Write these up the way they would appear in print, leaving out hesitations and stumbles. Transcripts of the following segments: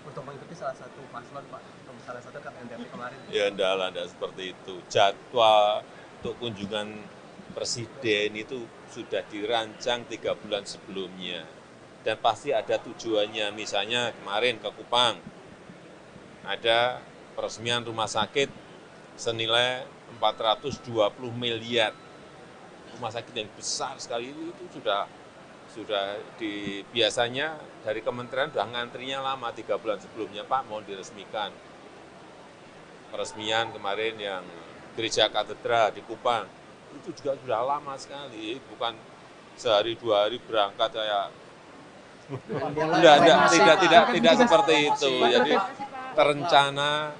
untuk mengikuti salah satu paslon, Pak. Salah satu kan NTP kemarin. Ya enggak seperti itu. Jadwal untuk kunjungan presiden itu sudah dirancang 3 bulan sebelumnya. Dan pasti ada tujuannya. Misalnya kemarin ke Kupang, ada peresmian rumah sakit senilai 420 miliar. Rumah sakit yang besar sekali itu sudah biasanya dari kementerian sudah ngantrinya lama 3 bulan sebelumnya, Pak, mau diresmikan. Peresmian kemarin yang gereja katedral di Kupang itu juga sudah lama sekali, bukan sehari 2 hari berangkat kayak tidak seperti itu. Jadi terencana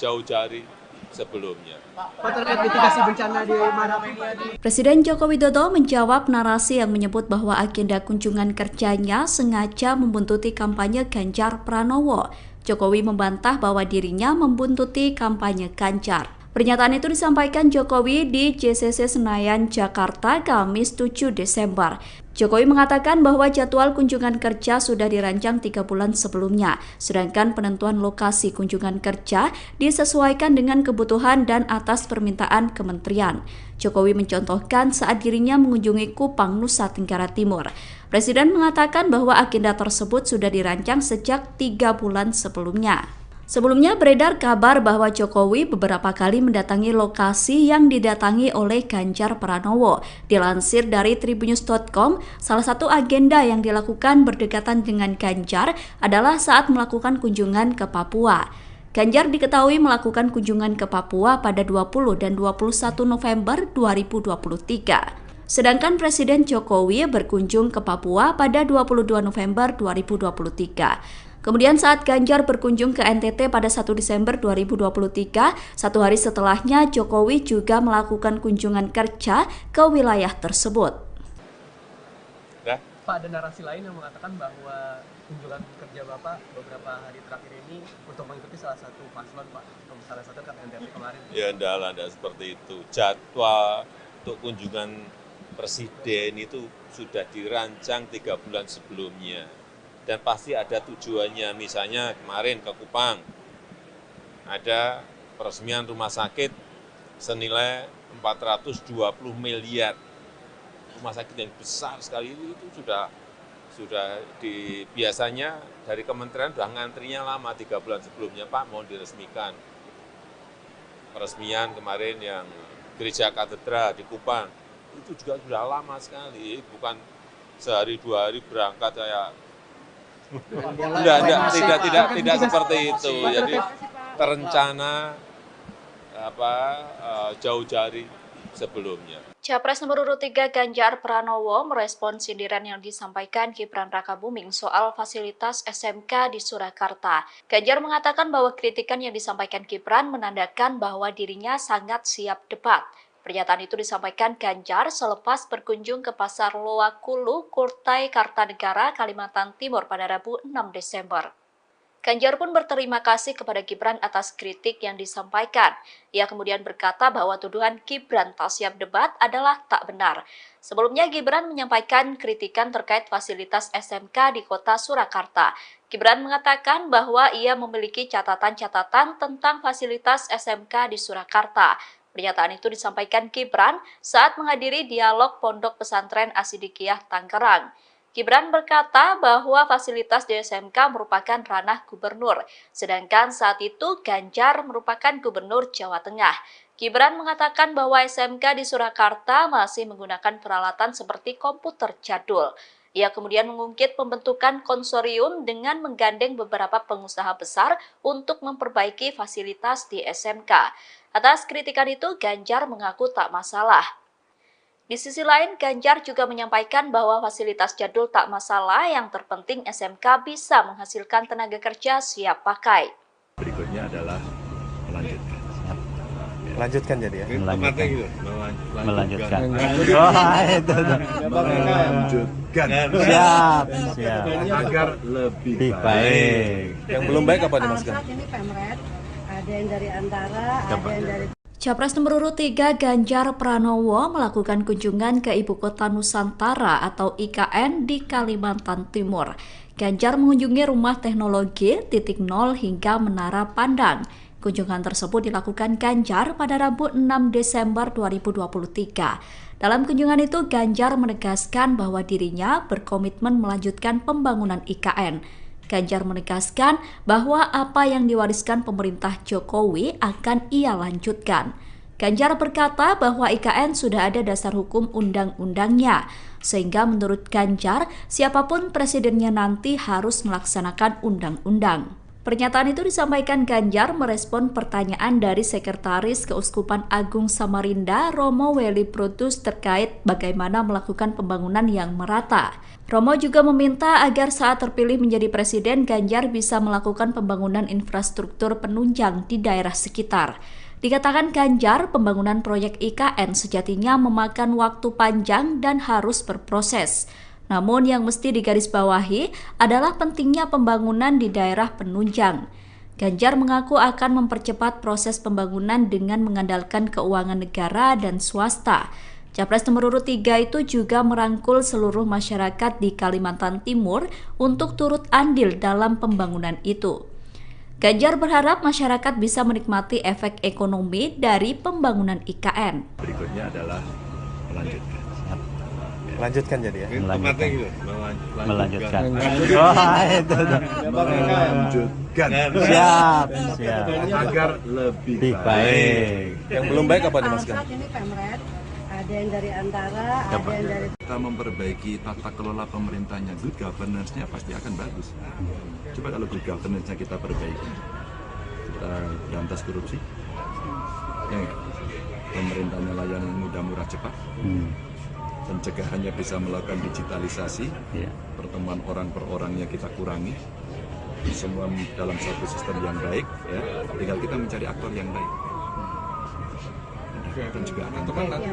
jauh-jauh sebelumnya. Pak, terkait mitigasi bencana di Marapi. Presiden Joko Widodo menjawab narasi yang menyebut bahwa agenda kunjungan kerjanya sengaja membuntuti kampanye Ganjar Pranowo. Jokowi membantah bahwa dirinya membuntuti kampanye Ganjar. Pernyataan itu disampaikan Jokowi di JCC Senayan, Jakarta, Kamis 7 Desember. Jokowi mengatakan bahwa jadwal kunjungan kerja sudah dirancang 3 bulan sebelumnya, sedangkan penentuan lokasi kunjungan kerja disesuaikan dengan kebutuhan dan atas permintaan kementerian. Jokowi mencontohkan saat dirinya mengunjungi Kupang, Nusa Tenggara Timur. Presiden mengatakan bahwa agenda tersebut sudah dirancang sejak 3 bulan sebelumnya. Sebelumnya beredar kabar bahwa Jokowi beberapa kali mendatangi lokasi yang didatangi oleh Ganjar Pranowo. Dilansir dari tribunnews.com, salah satu agenda yang dilakukan berdekatan dengan Ganjar adalah saat melakukan kunjungan ke Papua. Ganjar diketahui melakukan kunjungan ke Papua pada 20 dan 21 November 2023. Sedangkan Presiden Jokowi berkunjung ke Papua pada 22 November 2023. Kemudian saat Ganjar berkunjung ke NTT pada 1 Desember 2023, satu hari setelahnya Jokowi juga melakukan kunjungan kerja ke wilayah tersebut. Pak, ada narasi lain yang mengatakan bahwa kunjungan kerja Bapak beberapa hari terakhir ini untuk mengikuti salah satu paslon, Pak. Salah satu kan NTP kemarin. Ya enggak seperti itu. Jadwal untuk kunjungan presiden itu sudah dirancang 3 bulan sebelumnya. Dan pasti ada tujuannya. Misalnya kemarin ke Kupang, ada peresmian rumah sakit senilai 420 miliar. Rumah sakit yang besar sekali itu sudah biasanya dari kementerian sudah ngantrinya lama 3 bulan sebelumnya, Pak, mau diresmikan. Peresmian kemarin yang gereja katedral di Kupang itu juga sudah lama sekali, bukan sehari 2 hari berangkat kayak tidak seperti itu. Jadi terencana jauh-jauh sebelumnya. Capres nomor urut 3 Ganjar Pranowo merespon sindiran yang disampaikan Gibran Rakabuming soal fasilitas SMK di Surakarta. Ganjar mengatakan bahwa kritikan yang disampaikan Gibran menandakan bahwa dirinya sangat siap debat. Pernyataan itu disampaikan Ganjar selepas berkunjung ke Pasar Loakulu, Kurtai, Kartanegara, Kalimantan Timur pada Rabu 6 Desember. Ganjar pun berterima kasih kepada Gibran atas kritik yang disampaikan. Ia kemudian berkata bahwa tuduhan Gibran tak siap debat adalah tak benar. Sebelumnya Gibran menyampaikan kritikan terkait fasilitas SMK di kota Surakarta. Gibran mengatakan bahwa ia memiliki catatan-catatan tentang fasilitas SMK di Surakarta. Pernyataan itu disampaikan Gibran saat menghadiri dialog Pondok Pesantren Asidikiyah Tangerang. Gibran berkata bahwa fasilitas di SMK merupakan ranah gubernur, sedangkan saat itu Ganjar merupakan gubernur Jawa Tengah. Gibran mengatakan bahwa SMK di Surakarta masih menggunakan peralatan seperti komputer jadul. Ia kemudian mengungkit pembentukan konsorium dengan menggandeng beberapa pengusaha besar untuk memperbaiki fasilitas di SMK. Atas kritikan itu, Ganjar mengaku tak masalah. Di sisi lain, Ganjar juga menyampaikan bahwa fasilitas jadul tak masalah, yang terpenting SMK bisa menghasilkan tenaga kerja siap pakai. Berikutnya adalah melanjutkan. Melanjutkan jadi ya? Melanjutkan. Melanjutkan. Melanjutkan. Siap. Agar lebih baik. Yang belum baik apa nih Mas? Ini Pemret, ada yang dari Antara, ada yang dari Capres nomor urut 3 Ganjar Pranowo melakukan kunjungan ke Ibu Kota Nusantara atau IKN di Kalimantan Timur. Ganjar mengunjungi Rumah Teknologi, Titik Nol hingga Menara Pandang. Kunjungan tersebut dilakukan Ganjar pada Rabu 6 Desember 2023. Dalam kunjungan itu, Ganjar menegaskan bahwa dirinya berkomitmen melanjutkan pembangunan IKN. Ganjar menegaskan bahwa apa yang diwariskan pemerintah Jokowi akan ia lanjutkan. Ganjar berkata bahwa IKN sudah ada dasar hukum undang-undangnya, sehingga menurut Ganjar, siapapun presidennya nanti harus melaksanakan undang-undang. Pernyataan itu disampaikan Ganjar merespon pertanyaan dari Sekretaris Keuskupan Agung Samarinda, Romo Weli Brutus, terkait bagaimana melakukan pembangunan yang merata. Romo juga meminta agar saat terpilih menjadi presiden, Ganjar bisa melakukan pembangunan infrastruktur penunjang di daerah sekitar. Dikatakan Ganjar, pembangunan proyek IKN sejatinya memakan waktu panjang dan harus berproses. Namun yang mesti digarisbawahi adalah pentingnya pembangunan di daerah penunjang. Ganjar mengaku akan mempercepat proses pembangunan dengan mengandalkan keuangan negara dan swasta. Capres nomor urut 3 itu juga merangkul seluruh masyarakat di Kalimantan Timur untuk turut andil dalam pembangunan itu. Ganjar berharap masyarakat bisa menikmati efek ekonomi dari pembangunan IKN. Berikutnya adalah melanjutkan. Melanjutkan jadi ya? Melanjutkan. Melanjutkan. Siap. Agar lebih baik. Baik. Yang belum baik apa nih Mas? Saat ini Pemret, ada yang dari Antara, ada yang dari Kita memperbaiki tata kelola pemerintahnya, good governance-nya pasti akan bagus. Coba kalau good governance-nya kita perbaiki, kita berantas korupsi, ya nggak? Pemerintahnya layanan mudah, murah, cepat. Pencegahannya bisa melakukan digitalisasi, pertemuan orang per orangnya kita kurangi, semua dalam satu sistem yang baik, ya. Tinggal kita mencari aktor yang baik. Dan juga akan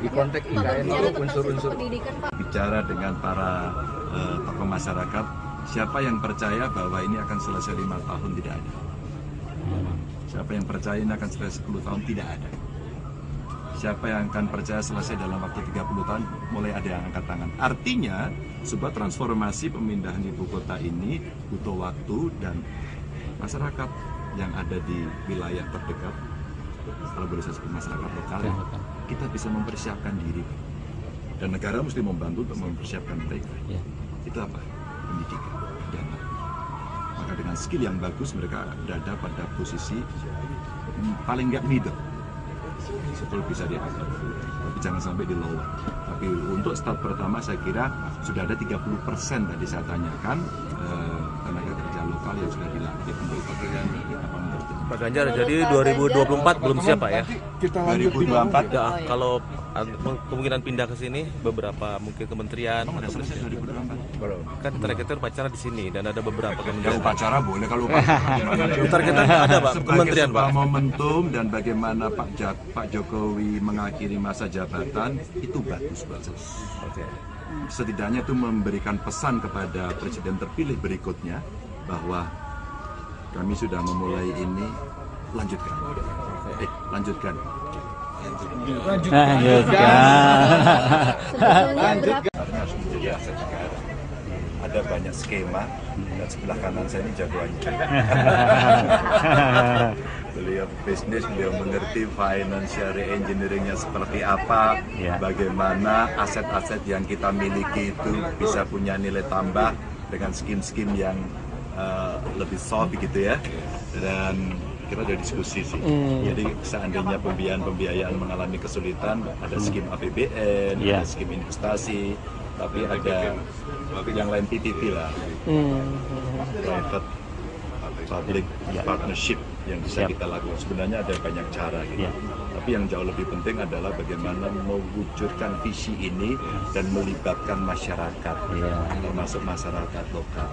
Di konteks IKN itu unsur-unsur bicara dengan para tokoh masyarakat, siapa yang percaya bahwa ini akan selesai 5 tahun, tidak ada. Siapa yang percaya ini akan selesai 10 tahun, tidak ada. Siapa yang akan percaya selesai dalam waktu 30 tahun, mulai ada yang angkat tangan. Artinya, sebuah transformasi pemindahan ibu kota ini butuh waktu, dan masyarakat yang ada di wilayah terdekat, kalau boleh saya sebut masyarakat lokal, kita bisa mempersiapkan diri. Dan negara mesti membantu untuk mempersiapkan mereka. Itu apa? Pendidikan, dana. Maka dengan skill yang bagus, mereka berada pada posisi paling nggak middle. Betul bisa diangkat, tapi jangan sampai di lower. Tapi untuk start pertama saya kira sudah ada 30% tadi saya tanyakan tenaga kerja lokal yang sudah dilatih untuk pekerjaan Pak Ganjar, jadi 2024 belum siap Pak ya? 2024 Ya, kalau kemungkinan pindah ke sini beberapa mungkin kementerian udah atau selesai 2024. kan targetnya upacara di sini dan ada beberapa Ya kementerian. upacara boleh, kalau upacara Targetnya ada Pak, sebagai kementerian sebuah Pak. momentum dan bagaimana Pak Jokowi mengakhiri masa jabatan itu bagus. Oke. Setidaknya itu memberikan pesan kepada presiden terpilih berikutnya bahwa kami sudah memulai ini, lanjutkan. Lanjutkan. Karena harus menjadi aset negara. Ada banyak skema, dan sebelah kanan saya ini jagoannya. Beliau bisnis, beliau mengerti financial engineering-nya seperti apa, bagaimana aset-aset yang kita miliki itu bisa punya nilai tambah dengan skim-skim yang lebih soft gitu ya. Dan kita ada diskusi sih. Jadi seandainya pembiayaan mengalami kesulitan, ada skim APBN, ada skim investasi, tapi ada yang lain PPP lah, private public partnership yang bisa kita lakukan. Sebenarnya ada banyak cara gitu. Tapi yang jauh lebih penting adalah bagaimana mewujudkan visi ini dan melibatkan masyarakat, termasuk masyarakat lokal.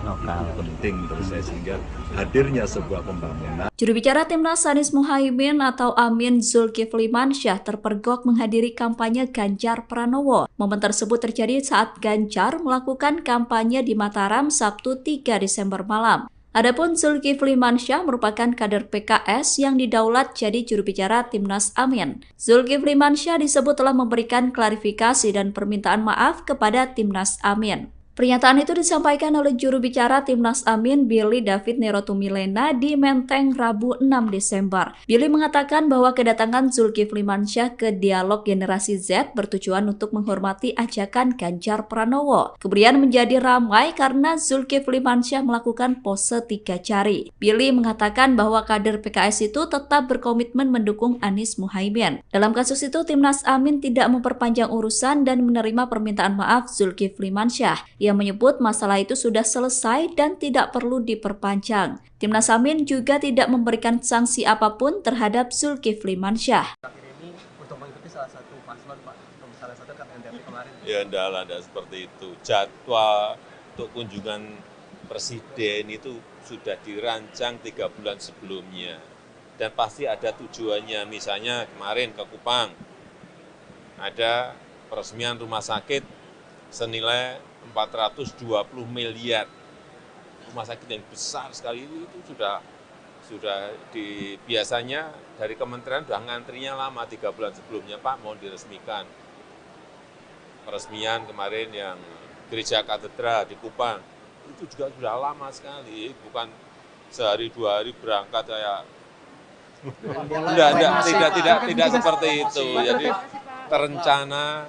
Itu penting menurut saya, sehingga hadirnya sebuah pembangunan. Juru bicara Timnas Anies Muhaimin atau Amin Zulkifli Mansyah terpergok menghadiri kampanye Ganjar Pranowo. Momen tersebut terjadi saat Ganjar melakukan kampanye di Mataram Sabtu 3 Desember malam. Adapun Zulkifli Mansyah merupakan kader PKS yang didaulat jadi juru bicara Timnas Amin. Zulkifli Mansyah disebut telah memberikan klarifikasi dan permintaan maaf kepada Timnas Amin. Pernyataan itu disampaikan oleh juru bicara Timnas Amin Billy David Nerotumilena di Menteng Rabu 6 Desember. Billy mengatakan bahwa kedatangan Zulkifli Mansyah ke Dialog Generasi Z bertujuan untuk menghormati ajakan Ganjar Pranowo. Kemudian menjadi ramai karena Zulkifli Mansyah melakukan pose 3 jari. Billy mengatakan bahwa kader PKS itu tetap berkomitmen mendukung Anies Muhaimin. Dalam kasus itu, Timnas Amin tidak memperpanjang urusan dan menerima permintaan maaf Zulkifli Mansyah. Ia menyebut masalah itu sudah selesai dan tidak perlu diperpanjang. Timnas Amin juga tidak memberikan sanksi apapun terhadap Zulkifli Mansyah. Terakhir ini untuk mengikuti salah satu paslon, Pak, salah satu kan NDP kemarin. Ya ada seperti itu. Jadwal untuk kunjungan presiden itu sudah dirancang 3 bulan sebelumnya. Dan pasti ada tujuannya. Misalnya kemarin ke Kupang, ada peresmian rumah sakit senilai 420 miliar. Rumah sakit yang besar sekali itu sudah biasanya dari kementerian sudah ngantrinya lama 3 bulan sebelumnya, Pak, mau diresmikan. Peresmian kemarin yang gereja katedral di Kupang itu juga sudah lama sekali, bukan sehari 2 hari berangkat kayak tidak seperti itu. Jadi terencana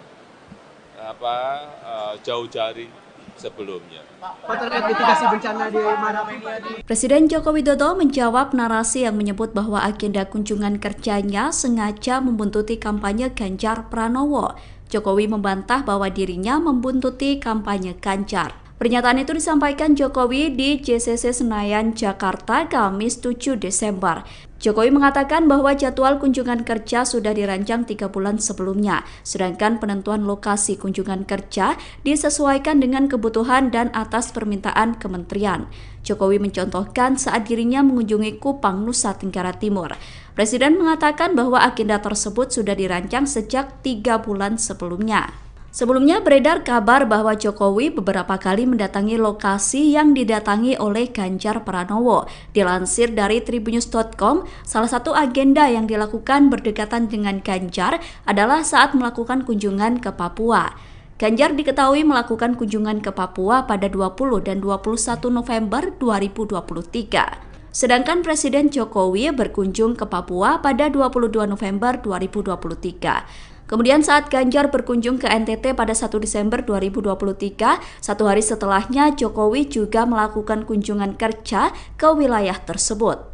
jauh jari sebelumnya. Pak, terkait mitigasi bencana di Marapi. Presiden Joko Widodo menjawab narasi yang menyebut bahwa agenda kunjungan kerjanya sengaja membuntuti kampanye Ganjar Pranowo. Jokowi membantah bahwa dirinya membuntuti kampanye Ganjar. Pernyataan itu disampaikan Jokowi di JCC Senayan, Jakarta, Kamis 7 Desember. Jokowi mengatakan bahwa jadwal kunjungan kerja sudah dirancang 3 bulan sebelumnya, sedangkan penentuan lokasi kunjungan kerja disesuaikan dengan kebutuhan dan atas permintaan kementerian. Jokowi mencontohkan saat dirinya mengunjungi Kupang, Nusa Tenggara Timur. Presiden mengatakan bahwa agenda tersebut sudah dirancang sejak 3 bulan sebelumnya. Sebelumnya beredar kabar bahwa Jokowi beberapa kali mendatangi lokasi yang didatangi oleh Ganjar Pranowo. Dilansir dari tribunnews.com, salah satu agenda yang dilakukan berdekatan dengan Ganjar adalah saat melakukan kunjungan ke Papua. Ganjar diketahui melakukan kunjungan ke Papua pada 20 dan 21 November 2023. Sedangkan Presiden Jokowi berkunjung ke Papua pada 22 November 2023. Kemudian saat Ganjar berkunjung ke NTT pada 1 Desember 2023, satu hari setelahnya Jokowi juga melakukan kunjungan kerja ke wilayah tersebut.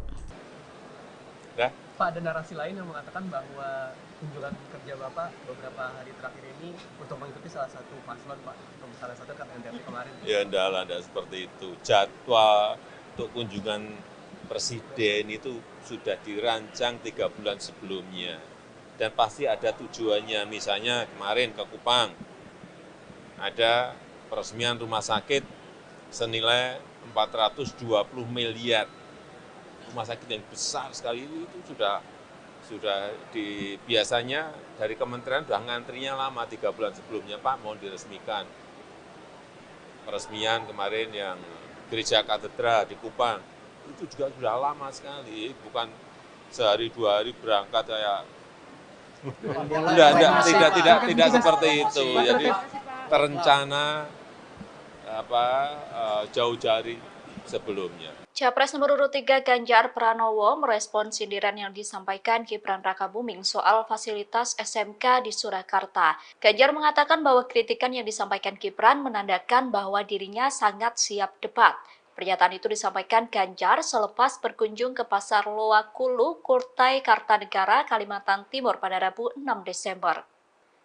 Pak, ada narasi lain yang mengatakan bahwa kunjungan kerja Bapak beberapa hari terakhir ini untuk mengikuti salah satu paslon, Pak, salah satu kan NDP kemarin. Ya ada seperti itu. Jadwal untuk kunjungan presiden itu sudah dirancang 3 bulan sebelumnya. Dan pasti ada tujuannya. Misalnya kemarin ke Kupang, ada peresmian rumah sakit senilai 420 miliar. Rumah sakit yang besar sekali itu sudah biasanya dari kementerian sudah ngantrinya lama 3 bulan sebelumnya, Pak, mau diresmikan. Peresmian kemarin yang gereja katedral di Kupang itu juga sudah lama sekali, bukan sehari 2 hari berangkat kayak tidak seperti itu. Jadi terencana jauh jari sebelumnya. Capres nomor urut 3 Ganjar Pranowo merespon sindiran yang disampaikan Gibran Rakabuming soal fasilitas SMK di Surakarta. Ganjar mengatakan bahwa kritikan yang disampaikan Gibran menandakan bahwa dirinya sangat siap debat. Pernyataan itu disampaikan Ganjar selepas berkunjung ke Pasar Loakulu, Kurtai, Kartanegara, Kalimantan Timur pada Rabu 6 Desember.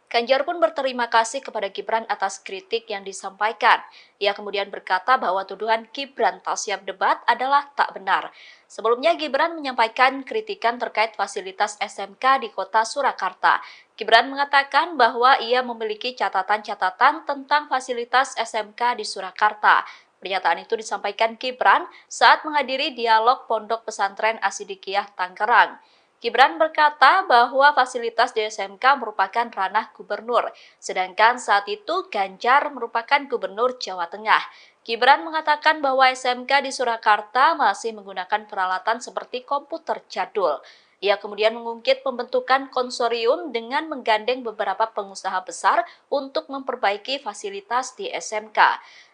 Ganjar pun berterima kasih kepada Gibran atas kritik yang disampaikan. Ia kemudian berkata bahwa tuduhan Gibran tak siap debat adalah tak benar. Sebelumnya Gibran menyampaikan kritikan terkait fasilitas SMK di kota Surakarta. Gibran mengatakan bahwa ia memiliki catatan-catatan tentang fasilitas SMK di Surakarta. Pernyataan itu disampaikan Gibran saat menghadiri dialog Pondok Pesantren Asidikiyah Tangerang. Gibran berkata bahwa fasilitas di SMK merupakan ranah gubernur, sedangkan saat itu Ganjar merupakan gubernur Jawa Tengah. Gibran mengatakan bahwa SMK di Surakarta masih menggunakan peralatan seperti komputer jadul. Ia kemudian mengungkit pembentukan konsorsium dengan menggandeng beberapa pengusaha besar untuk memperbaiki fasilitas di SMK.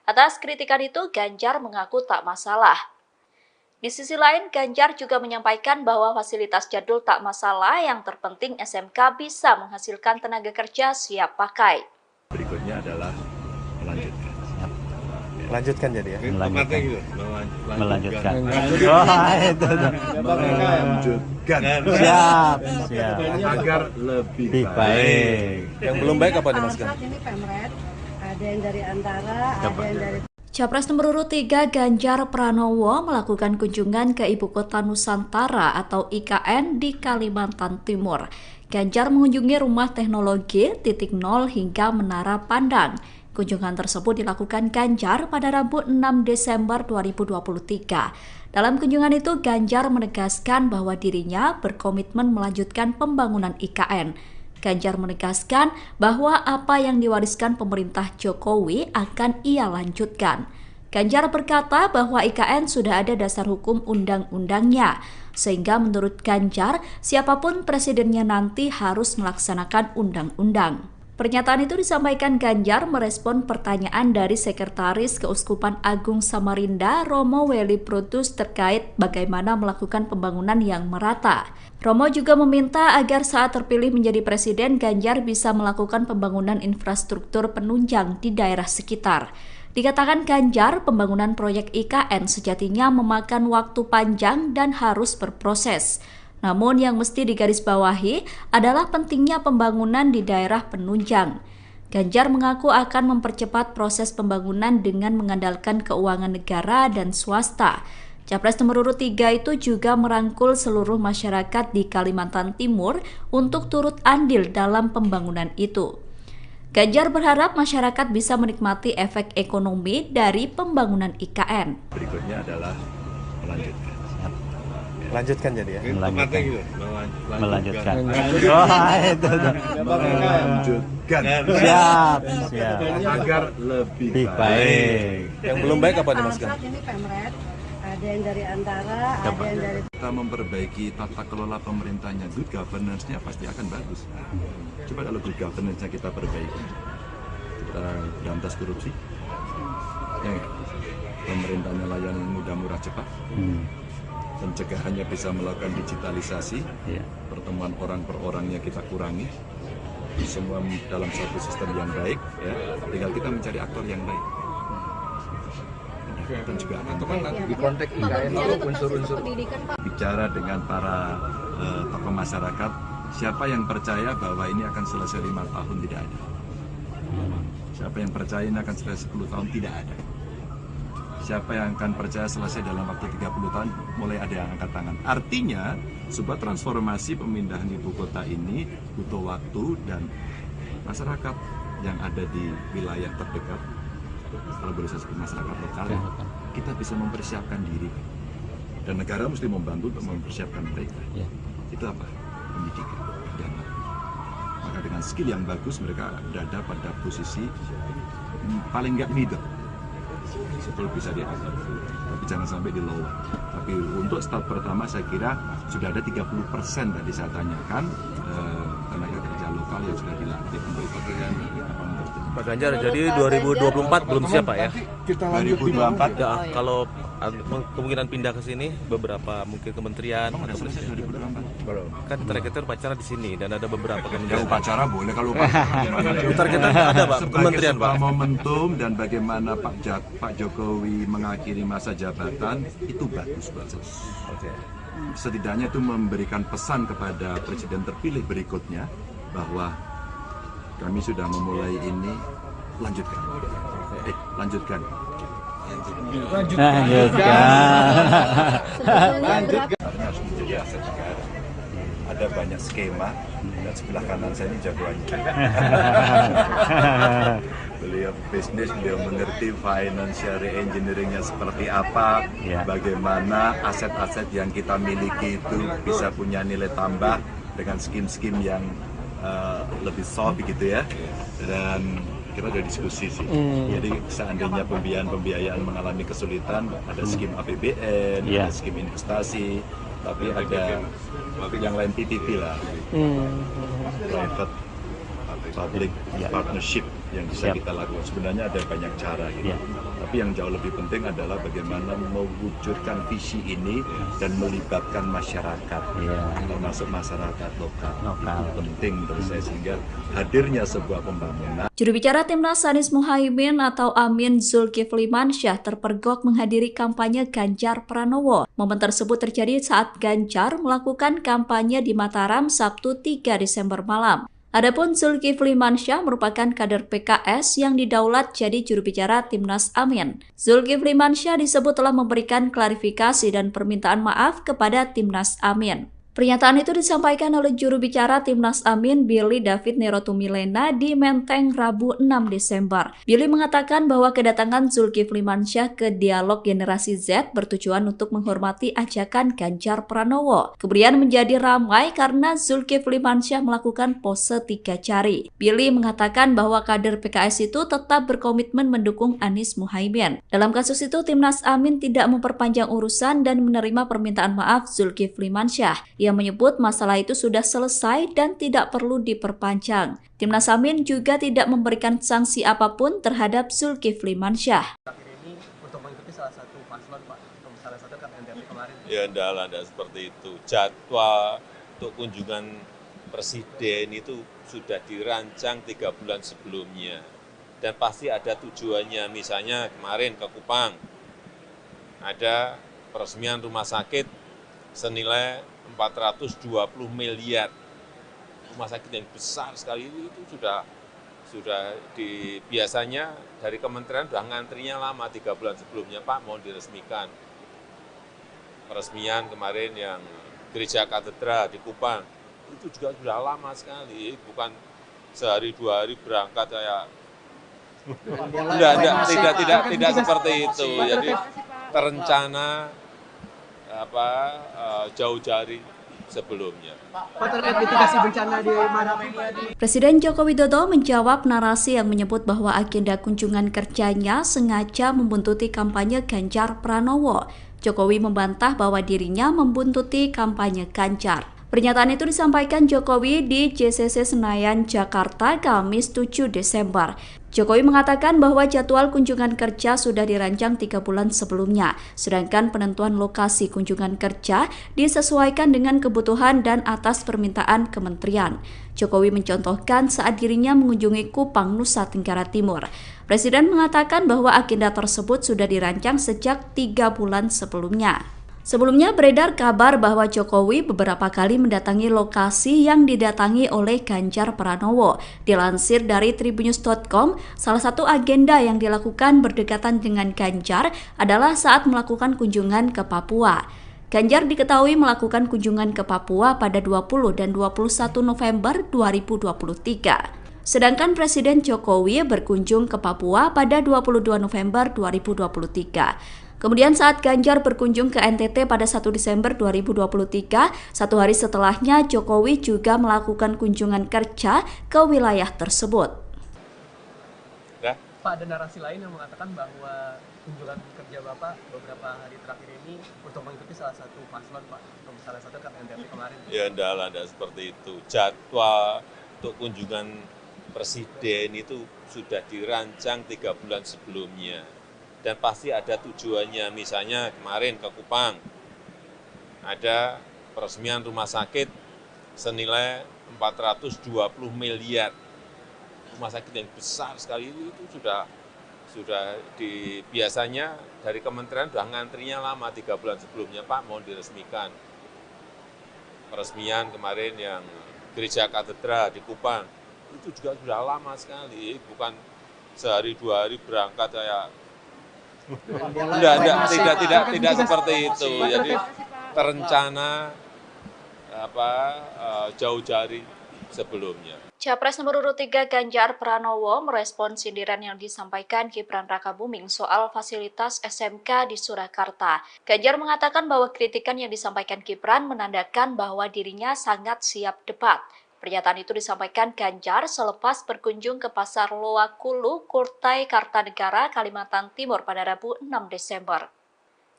Atas kritikan itu, Ganjar mengaku tak masalah. Di sisi lain, Ganjar juga menyampaikan bahwa fasilitas jadul tak masalah, yang terpenting SMK bisa menghasilkan tenaga kerja siap pakai. Berikutnya adalah melanjutkan. Melanjutkan jadi ya? Melanjutkan. Melanjutkan. Oh, itu. Melanjutkan. Siap. Siap. Agar lebih Baik. Yang belum baik apa nih Mas Gan? Saat ini Pemret, ada yang dari Antara, ada yang dari Capres nomor urut 3 Ganjar Pranowo melakukan kunjungan ke Ibu Kota Nusantara atau IKN di Kalimantan Timur. Ganjar mengunjungi Rumah Teknologi, Titik Nol hingga Menara Pandang. Kunjungan tersebut dilakukan Ganjar pada Rabu 6 Desember 2023. Dalam kunjungan itu, Ganjar menegaskan bahwa dirinya berkomitmen melanjutkan pembangunan IKN. Ganjar menegaskan bahwa apa yang diwariskan pemerintah Jokowi akan ia lanjutkan. Ganjar berkata bahwa IKN sudah ada dasar hukum undang-undangnya, sehingga menurut Ganjar, siapapun presidennya nanti harus melaksanakan undang-undang. Pernyataan itu disampaikan Ganjar merespon pertanyaan dari Sekretaris Keuskupan Agung Samarinda, Romo Weli Brutus, terkait bagaimana melakukan pembangunan yang merata. Romo juga meminta agar saat terpilih menjadi presiden, Ganjar bisa melakukan pembangunan infrastruktur penunjang di daerah sekitar. Dikatakan Ganjar, pembangunan proyek IKN sejatinya memakan waktu panjang dan harus berproses. Namun yang mesti digarisbawahi adalah pentingnya pembangunan di daerah penunjang. Ganjar mengaku akan mempercepat proses pembangunan dengan mengandalkan keuangan negara dan swasta. Capres nomor urut 3 itu juga merangkul seluruh masyarakat di Kalimantan Timur untuk turut andil dalam pembangunan itu. Ganjar berharap masyarakat bisa menikmati efek ekonomi dari pembangunan IKN. Berikutnya adalah melanjutkan. Melanjutkan jadi ya? Melanjutkan. Melanjutkan. Oh, itu. Melanjutkan. Siap. Siap. Agar lebih Baik. Yang belum baik apa nih Mas Gan? saat ini Pemret, ada yang dari Antara, ada yang dari Kita memperbaiki tata kelola pemerintahnya, good governance-nya pasti akan bagus. Coba kalau good governance-nya kita perbaiki, kita berantas korupsi, ya nggak? Pemerintahnya layanan mudah, murah, cepat, pencegahannya bisa melakukan digitalisasi, pertemuan orang per orangnya kita kurangi, semua dalam satu sistem yang baik, ya. Tinggal kita mencari aktor yang baik. Dan juga akan Di konteks IKN itu unsur-unsur bicara dengan para tokoh masyarakat, siapa yang percaya bahwa ini akan selesai 5 tahun, tidak ada. Siapa yang percaya ini akan selesai 10 tahun, tidak ada. Siapa yang akan percaya selesai dalam waktu 30 tahun, mulai ada yang angkat tangan. Artinya, sebuah transformasi pemindahan ibu kota ini butuh waktu, dan masyarakat yang ada di wilayah terdekat, kalau boleh saya sebut masyarakat lokal, kita bisa mempersiapkan diri. Dan negara mesti membantu untuk mempersiapkan mereka. Itu apa? Pendidikan. Agama. Maka dengan skill yang bagus, mereka berada pada posisi paling nggak middle. Betul bisa diangkat, tapi jangan sampai di lower. Tapi untuk start pertama saya kira sudah ada 30% tadi saya tanyakan tenaga kerja lokal yang sudah dilatih untuk pekerjaan. Pak Ganjar, jadi 2024 belum siap Pak ya? 2024 Ya, kalau kemungkinan pindah ke sini beberapa mungkin kementerian udah atau selesai 2024. kan targetnya upacara di sini dan ada beberapa Ya kementerian. upacara boleh, kalau upacara Targetnya ada Pak, sebagai kementerian sebuah Pak. momentum dan bagaimana Pak Jokowi mengakhiri masa jabatan itu bagus buat saya. Setidaknya itu memberikan pesan kepada presiden terpilih berikutnya bahwa kami sudah memulai ini, lanjutkan. Lanjutkan. Lanjutkan. Harus menjadi aset negara. ada banyak skema, dan sebelah kanan saya ini jagoannya. Beliau bisnis, beliau mengerti financial engineering-nya seperti apa, bagaimana aset-aset yang kita miliki itu bisa punya nilai tambah dengan skim-skim yang lebih soft gitu ya. Dan kita udah diskusi sih. Jadi seandainya pembiayaan mengalami kesulitan, ada skim APBN, ada skim investasi, tapi ada yang lain PPP lah, private public partnership yang bisa kita lakukan. Sebenarnya ada banyak cara gitu. Tapi yang jauh lebih penting adalah bagaimana mewujudkan visi ini dan melibatkan masyarakat, termasuk masyarakat lokal. Itu penting menurut saya, sehingga hadirnya sebuah pembangunan. Juru bicara Timnas Anies Muhaimin atau Amin Zulkifli Mansyah terpergok menghadiri kampanye Ganjar Pranowo. Momen tersebut terjadi saat Ganjar melakukan kampanye di Mataram Sabtu 3 Desember malam. Adapun Zulkifli Mansyah merupakan kader PKS yang didaulat jadi juru bicara Timnas Amin. Zulkifli Mansyah disebut telah memberikan klarifikasi dan permintaan maaf kepada Timnas Amin. Pernyataan itu disampaikan oleh juru bicara Timnas Amin Billy David Nerotumilena di Menteng Rabu 6 Desember. Billy mengatakan bahwa kedatangan Zulkifli Mansyah ke Dialog Generasi Z bertujuan untuk menghormati ajakan Ganjar Pranowo. Kemudian menjadi ramai karena Zulkifli Mansyah melakukan pose 3 jari. Billy mengatakan bahwa kader PKS itu tetap berkomitmen mendukung Anies Muhaimin. Dalam kasus itu, Timnas Amin tidak memperpanjang urusan dan menerima permintaan maaf Zulkifli Mansyah. Ia menyebut masalah itu sudah selesai dan tidak perlu diperpanjang. Timnas Amin juga tidak memberikan sanksi apapun terhadap Zulkifli Mansyah. Terakhir ini untuk mengikuti salah satu paslon, Pak, salah satu kan NDP kemarin. Ya enggak seperti itu. Jadwal untuk kunjungan presiden itu sudah dirancang 3 bulan sebelumnya. Dan pasti ada tujuannya. Misalnya kemarin ke Kupang, ada peresmian rumah sakit senilai 420 miliar. Rumah sakit yang besar sekali itu sudah biasanya dari kementerian sudah ngantrinya lama 3 bulan sebelumnya, Pak, mau diresmikan. Peresmian kemarin yang gereja katedral di Kupang itu juga sudah lama sekali, bukan sehari 2 hari berangkat kayak tidak seperti itu. Jadi terencana jauh jari sebelumnya. Presiden Joko Widodo menjawab narasi yang menyebut bahwa agenda kunjungan kerjanya sengaja membuntuti kampanye Ganjar Pranowo. Jokowi membantah bahwa dirinya membuntuti kampanye Ganjar. Pernyataan itu disampaikan Jokowi di JCC Senayan, Jakarta, Kamis 7 Desember. Jokowi mengatakan bahwa jadwal kunjungan kerja sudah dirancang 3 bulan sebelumnya, sedangkan penentuan lokasi kunjungan kerja disesuaikan dengan kebutuhan dan atas permintaan kementerian. Jokowi mencontohkan saat dirinya mengunjungi Kupang, Nusa Tenggara Timur. Presiden mengatakan bahwa agenda tersebut sudah dirancang sejak 3 bulan sebelumnya. Sebelumnya beredar kabar bahwa Jokowi beberapa kali mendatangi lokasi yang didatangi oleh Ganjar Pranowo. Dilansir dari Tribunnews.com, salah satu agenda yang dilakukan berdekatan dengan Ganjar adalah saat melakukan kunjungan ke Papua. Ganjar diketahui melakukan kunjungan ke Papua pada 20 dan 21 November 2023. Sedangkan Presiden Jokowi berkunjung ke Papua pada 22 November 2023. Kemudian saat Ganjar berkunjung ke NTT pada 1 Desember 2023, satu hari setelahnya Jokowi juga melakukan kunjungan kerja ke wilayah tersebut. Pak, ada narasi lain yang mengatakan bahwa kunjungan kerja Bapak beberapa hari terakhir ini untuk mengikuti salah satu paslon, Pak, salah satu kan NDP kemarin. Ya enggak seperti itu. Jadwal untuk kunjungan presiden itu sudah dirancang 3 bulan sebelumnya. Dan pasti ada tujuannya. Misalnya kemarin ke Kupang, ada peresmian rumah sakit senilai 420 miliar. Rumah sakit yang besar sekali itu sudah biasanya dari kementerian sudah ngantrinya lama 3 bulan sebelumnya, Pak, mau diresmikan. Peresmian kemarin yang gereja katedral di Kupang itu juga sudah lama sekali, bukan sehari 2 hari berangkat kayak tidak seperti itu. Jadi terencana jauh dari sebelumnya. Capres nomor urut 3 Ganjar Pranowo merespon sindiran yang disampaikan Gibran Rakabuming soal fasilitas SMK di Surakarta. Ganjar mengatakan bahwa kritikan yang disampaikan Gibran menandakan bahwa dirinya sangat siap debat. Pernyataan itu disampaikan Ganjar selepas berkunjung ke Pasar Loakulu, Kurtai, Kartanegara, Kalimantan Timur pada Rabu 6 Desember.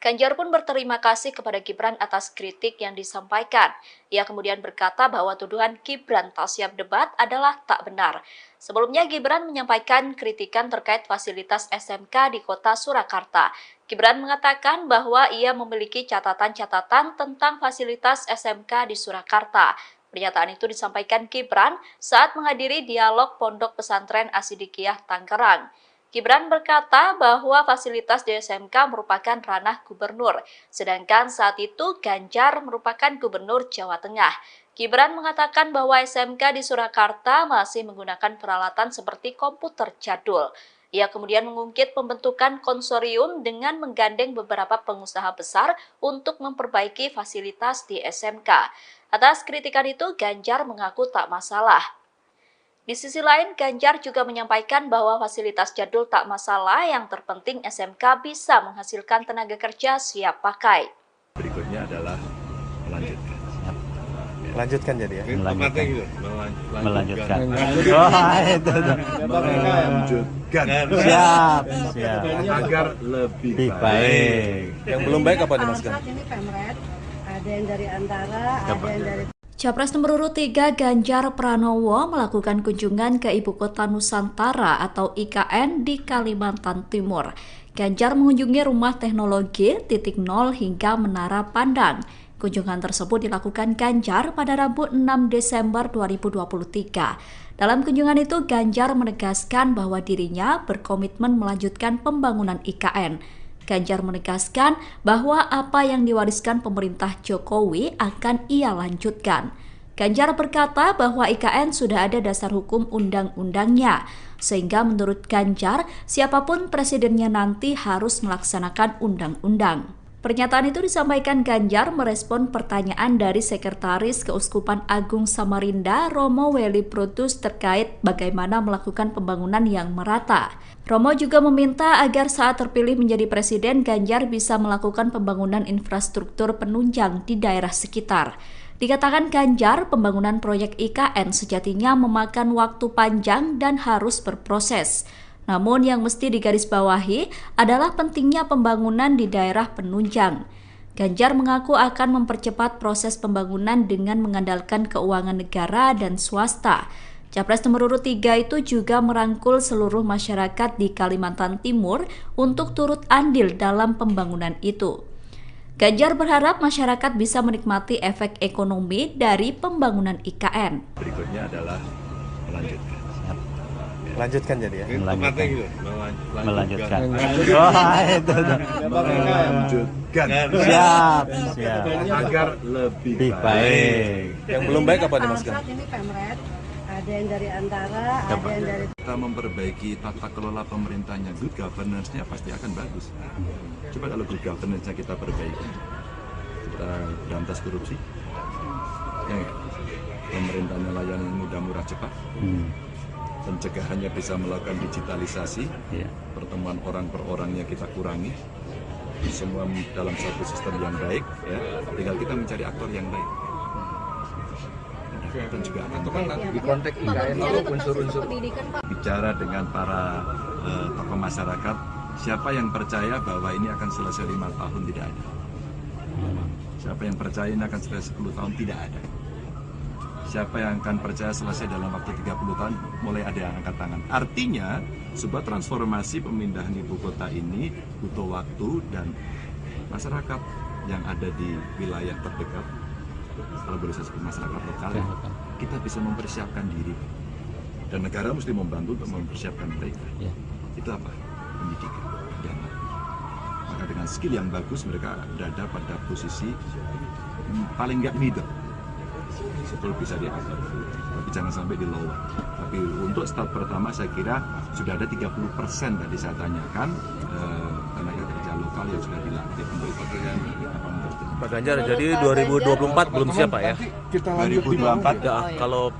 Ganjar pun berterima kasih kepada Gibran atas kritik yang disampaikan. Ia kemudian berkata bahwa tuduhan Gibran tak siap debat adalah tak benar. Sebelumnya Gibran menyampaikan kritikan terkait fasilitas SMK di kota Surakarta. Gibran mengatakan bahwa ia memiliki catatan-catatan tentang fasilitas SMK di Surakarta. Pernyataan itu disampaikan Gibran saat menghadiri dialog Pondok Pesantren Asidikiyah Tangerang. Gibran berkata bahwa fasilitas di SMK merupakan ranah gubernur, sedangkan saat itu Ganjar merupakan gubernur Jawa Tengah. Gibran mengatakan bahwa SMK di Surakarta masih menggunakan peralatan seperti komputer jadul. Ia kemudian mengungkit pembentukan konsorium dengan menggandeng beberapa pengusaha besar untuk memperbaiki fasilitas di SMK. Atas kritikan itu, Ganjar mengaku tak masalah. Di sisi lain, Ganjar juga menyampaikan bahwa fasilitas jadul tak masalah, yang terpenting SMK bisa menghasilkan tenaga kerja siap pakai. Berikutnya adalah melanjutkan. Melanjutkan jadi ya? Melanjutkan. Melanjutkan. Melanjutkan. Siap. Agar lebih baik. Yang belum baik apa nih Mas Gan? Saat ini Pemret, ada yang dari Antara, ada yang dari Capres nomor urut 3 Ganjar Pranowo melakukan kunjungan ke Ibu Kota Nusantara atau IKN di Kalimantan Timur. Ganjar mengunjungi Rumah Teknologi, Titik Nol hingga Menara Pandang. Kunjungan tersebut dilakukan Ganjar pada Rabu 6 Desember 2023. Dalam kunjungan itu, Ganjar menegaskan bahwa dirinya berkomitmen melanjutkan pembangunan IKN. Ganjar menegaskan bahwa apa yang diwariskan pemerintah Jokowi akan ia lanjutkan. Ganjar berkata bahwa IKN sudah ada dasar hukum undang-undangnya, sehingga menurut Ganjar, siapapun presidennya nanti harus melaksanakan undang-undang. Pernyataan itu disampaikan Ganjar merespon pertanyaan dari Sekretaris Keuskupan Agung Samarinda, Romo Weli Brutus, terkait bagaimana melakukan pembangunan yang merata. Romo juga meminta agar saat terpilih menjadi presiden, Ganjar bisa melakukan pembangunan infrastruktur penunjang di daerah sekitar. Dikatakan Ganjar, pembangunan proyek IKN sejatinya memakan waktu panjang dan harus berproses. Namun yang mesti digarisbawahi adalah pentingnya pembangunan di daerah penunjang. Ganjar mengaku akan mempercepat proses pembangunan dengan mengandalkan keuangan negara dan swasta. Capres nomor urut 3 itu juga merangkul seluruh masyarakat di Kalimantan Timur untuk turut andil dalam pembangunan itu. Ganjar berharap masyarakat bisa menikmati efek ekonomi dari pembangunan IKN. Berikutnya adalah melanjutkan. Melanjutkan jadi ya? Melanjutkan. Melanjutkan. Siap. Agar lebih baik. Yang belum baik apa nih Mas Gan? saat ini Pemret, ada yang dari Antara, ada yang dari kita memperbaiki tata kelola pemerintahnya, good governance-nya pasti akan bagus. Coba kalau good governance-nya kita perbaiki, kita berantas korupsi, ya, pemerintahnya layanan mudah, murah, cepat. Pencegahannya bisa melakukan digitalisasi, pertemuan orang per orangnya kita kurangi, semua dalam satu sistem yang baik, ya. Tinggal kita mencari aktor yang baik. Dan juga akan di konteks IKN itu unsur-unsur bicara dengan para tokoh masyarakat, siapa yang percaya bahwa ini akan selesai 5 tahun, tidak ada. Siapa yang percaya ini akan selesai 10 tahun, tidak ada. Siapa yang akan percaya selesai dalam waktu 30 tahun, mulai ada yang angkat tangan. Artinya, sebuah transformasi pemindahan ibu kota ini butuh waktu, dan masyarakat yang ada di wilayah terdekat, kalau boleh saya sebut masyarakat lokal, kita bisa mempersiapkan diri. Dan negara mesti membantu untuk mempersiapkan mereka. Itu apa? Pendidikan. Maka dengan skill yang bagus, mereka berada pada posisi paling nggak middle. Betul bisa diangkat, tapi jangan sampai di lower. Tapi untuk start pertama saya kira sudah ada 30% tadi saya tanyakan tenaga kerja lokal yang sudah dilatih untuk pekerjaan Pak Ganjar, jadi 2024 belum siap Pak ya? Kita 2024 Ya, kalau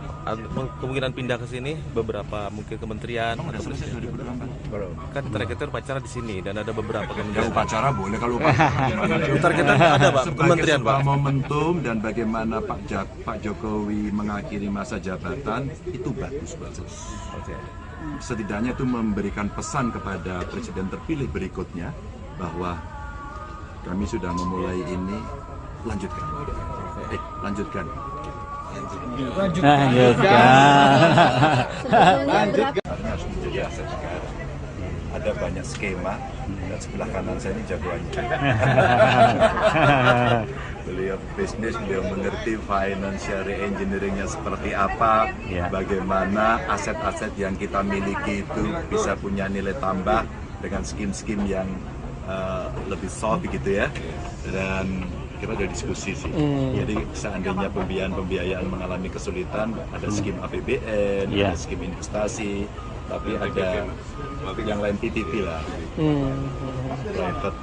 kemungkinan pindah ke sini beberapa mungkin kementerian udah selesai 2024. kan terakhir upacara di sini dan ada beberapa Ya kementerian. upacara boleh kalau upacara. Ntar kita ada Pak Sebagai kementerian sebuah Pak. momentum dan bagaimana Pak Jokowi mengakhiri masa jabatan itu bagus-bagus. Oke. Setidaknya itu memberikan pesan kepada presiden terpilih berikutnya bahwa kami sudah memulai ini, lanjutkan. Lanjutkan. Karena harus menjadi aset negara. Ada banyak skema dan sebelah kanan saya ini jagoannya. Beliau bisnis, beliau mengerti financial engineeringnya seperti apa, bagaimana aset-aset yang kita miliki itu bisa punya nilai tambah dengan skim-skim yang lebih soft gitu ya. Dan kita udah diskusi sih. Jadi seandainya pembiayaan mengalami kesulitan, ada skim APBN, ada skim investasi, tapi ada yang lain PPP lah, private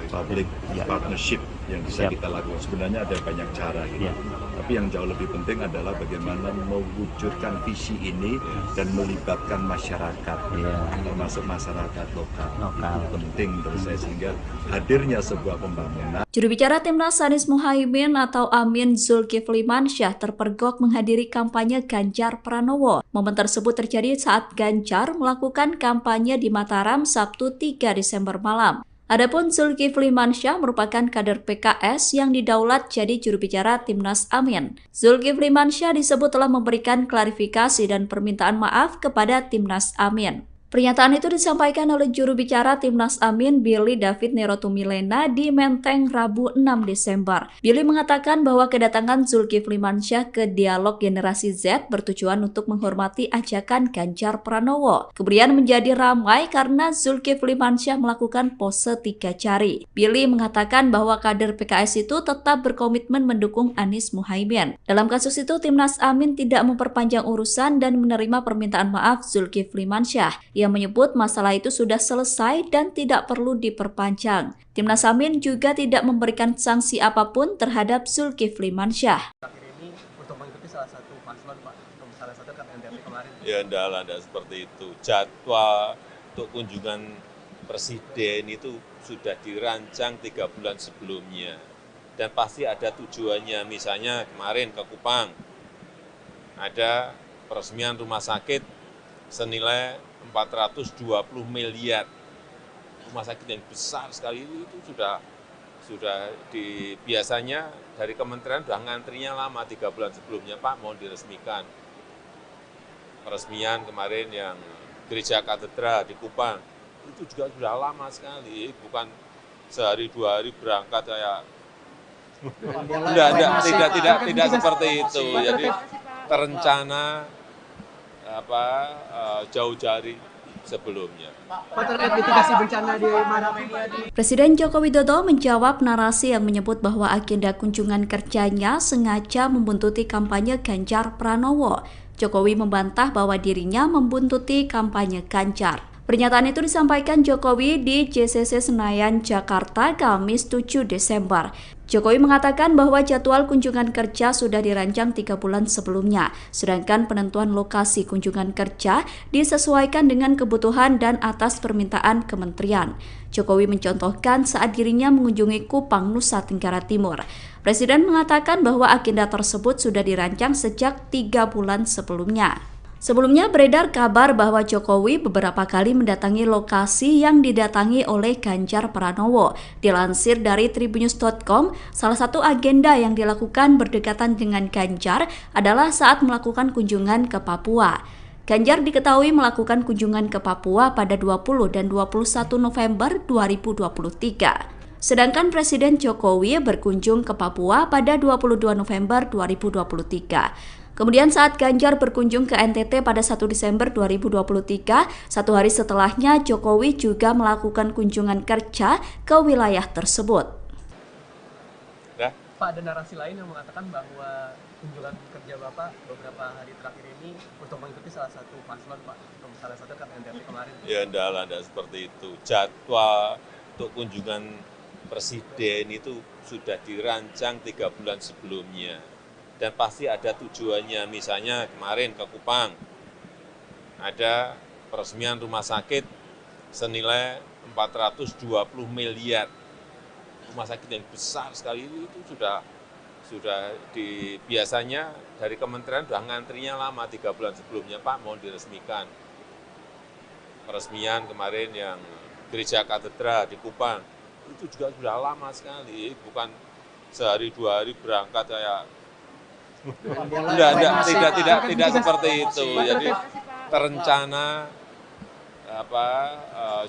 public partnership yang bisa kita lakukan. Sebenarnya ada banyak cara gitu. Tapi yang jauh lebih penting adalah bagaimana mewujudkan visi ini dan melibatkan masyarakat, termasuk masyarakat lokal. Itu penting menurut saya sehingga hadirnya sebuah pembangunan. Juru bicara Timnas Anies Muhaimin atau Amin Zulkifli Mansyah terpergok menghadiri kampanye Ganjar Pranowo. Momen tersebut terjadi saat Ganjar melakukan kampanye di Mataram Sabtu 3 Desember malam. Adapun Zulkifli Mansyah merupakan kader PKS yang didaulat jadi juru bicara Timnas Amin. Zulkifli Mansyah disebut telah memberikan klarifikasi dan permintaan maaf kepada Timnas Amin. Pernyataan itu disampaikan oleh juru bicara Timnas Amin Billy David Nerotumilena di Menteng Rabu 6 Desember. Billy mengatakan bahwa kedatangan Zulkifli Mansyah ke Dialog Generasi Z bertujuan untuk menghormati ajakan Ganjar Pranowo. Kemudian menjadi ramai karena Zulkifli Mansyah melakukan pose 3 jari. Billy mengatakan bahwa kader PKS itu tetap berkomitmen mendukung Anies Muhaimin. Dalam kasus itu, Timnas Amin tidak memperpanjang urusan dan menerima permintaan maaf Zulkifli Mansyah. Ia menyebut masalah itu sudah selesai dan tidak perlu diperpanjang. Timnas Amin juga tidak memberikan sanksi apapun terhadap Zulkifli Mansyah. Akhir ini untuk mengikuti salah satu paslon Pak, salah satu kan NTP kemarin. Ya enggak seperti itu. Jadwal untuk kunjungan presiden itu sudah dirancang 3 bulan sebelumnya. Dan pasti ada tujuannya. Misalnya kemarin ke Kupang, ada peresmian rumah sakit senilai 420 miliar. Rumah sakit yang besar sekali itu sudah biasanya dari kementerian sudah ngantrinya lama 3 bulan sebelumnya, Pak mau diresmikan. Peresmian kemarin yang gereja katedral di Kupang itu juga sudah lama sekali, bukan sehari 2 hari berangkat kayak tidak seperti itu. Jadi terencana jauh jari sebelumnya. Presiden Joko Widodo menjawab narasi yang menyebut bahwa agenda kunjungan kerjanya sengaja membuntuti kampanye Ganjar Pranowo. Jokowi membantah bahwa dirinya membuntuti kampanye Ganjar. Pernyataan itu disampaikan Jokowi di JCC Senayan, Jakarta, Kamis 7 Desember. Jokowi mengatakan bahwa jadwal kunjungan kerja sudah dirancang 3 bulan sebelumnya, sedangkan penentuan lokasi kunjungan kerja disesuaikan dengan kebutuhan dan atas permintaan kementerian. Jokowi mencontohkan saat dirinya mengunjungi Kupang, Nusa Tenggara Timur. Presiden mengatakan bahwa agenda tersebut sudah dirancang sejak 3 bulan sebelumnya. Sebelumnya beredar kabar bahwa Jokowi beberapa kali mendatangi lokasi yang didatangi oleh Ganjar Pranowo. Dilansir dari Tribunnews.com, salah satu agenda yang dilakukan berdekatan dengan Ganjar adalah saat melakukan kunjungan ke Papua. Ganjar diketahui melakukan kunjungan ke Papua pada 20 dan 21 November 2023. Sedangkan Presiden Jokowi berkunjung ke Papua pada 22 November 2023. Kemudian saat Ganjar berkunjung ke NTT pada 1 Desember 2023, satu hari setelahnya Jokowi juga melakukan kunjungan kerja ke wilayah tersebut. Pak, ada narasi lain yang mengatakan bahwa kunjungan kerja Bapak beberapa hari terakhir ini untuk mengikuti salah satu paslon Pak, salah satu kan NTT kemarin. Ya enggak seperti itu. Jadwal untuk kunjungan presiden itu sudah dirancang 3 bulan sebelumnya. Dan pasti ada tujuannya, misalnya kemarin ke Kupang, ada peresmian rumah sakit senilai 420 miliar. Rumah sakit yang besar sekali itu sudah biasanya dari kementerian sudah ngantrinya lama 3 bulan sebelumnya, Pak mau diresmikan. Peresmian kemarin yang gereja katedral di Kupang, itu juga sudah lama sekali, bukan sehari 2 hari berangkat kayak tidak seperti itu. Jadi terencana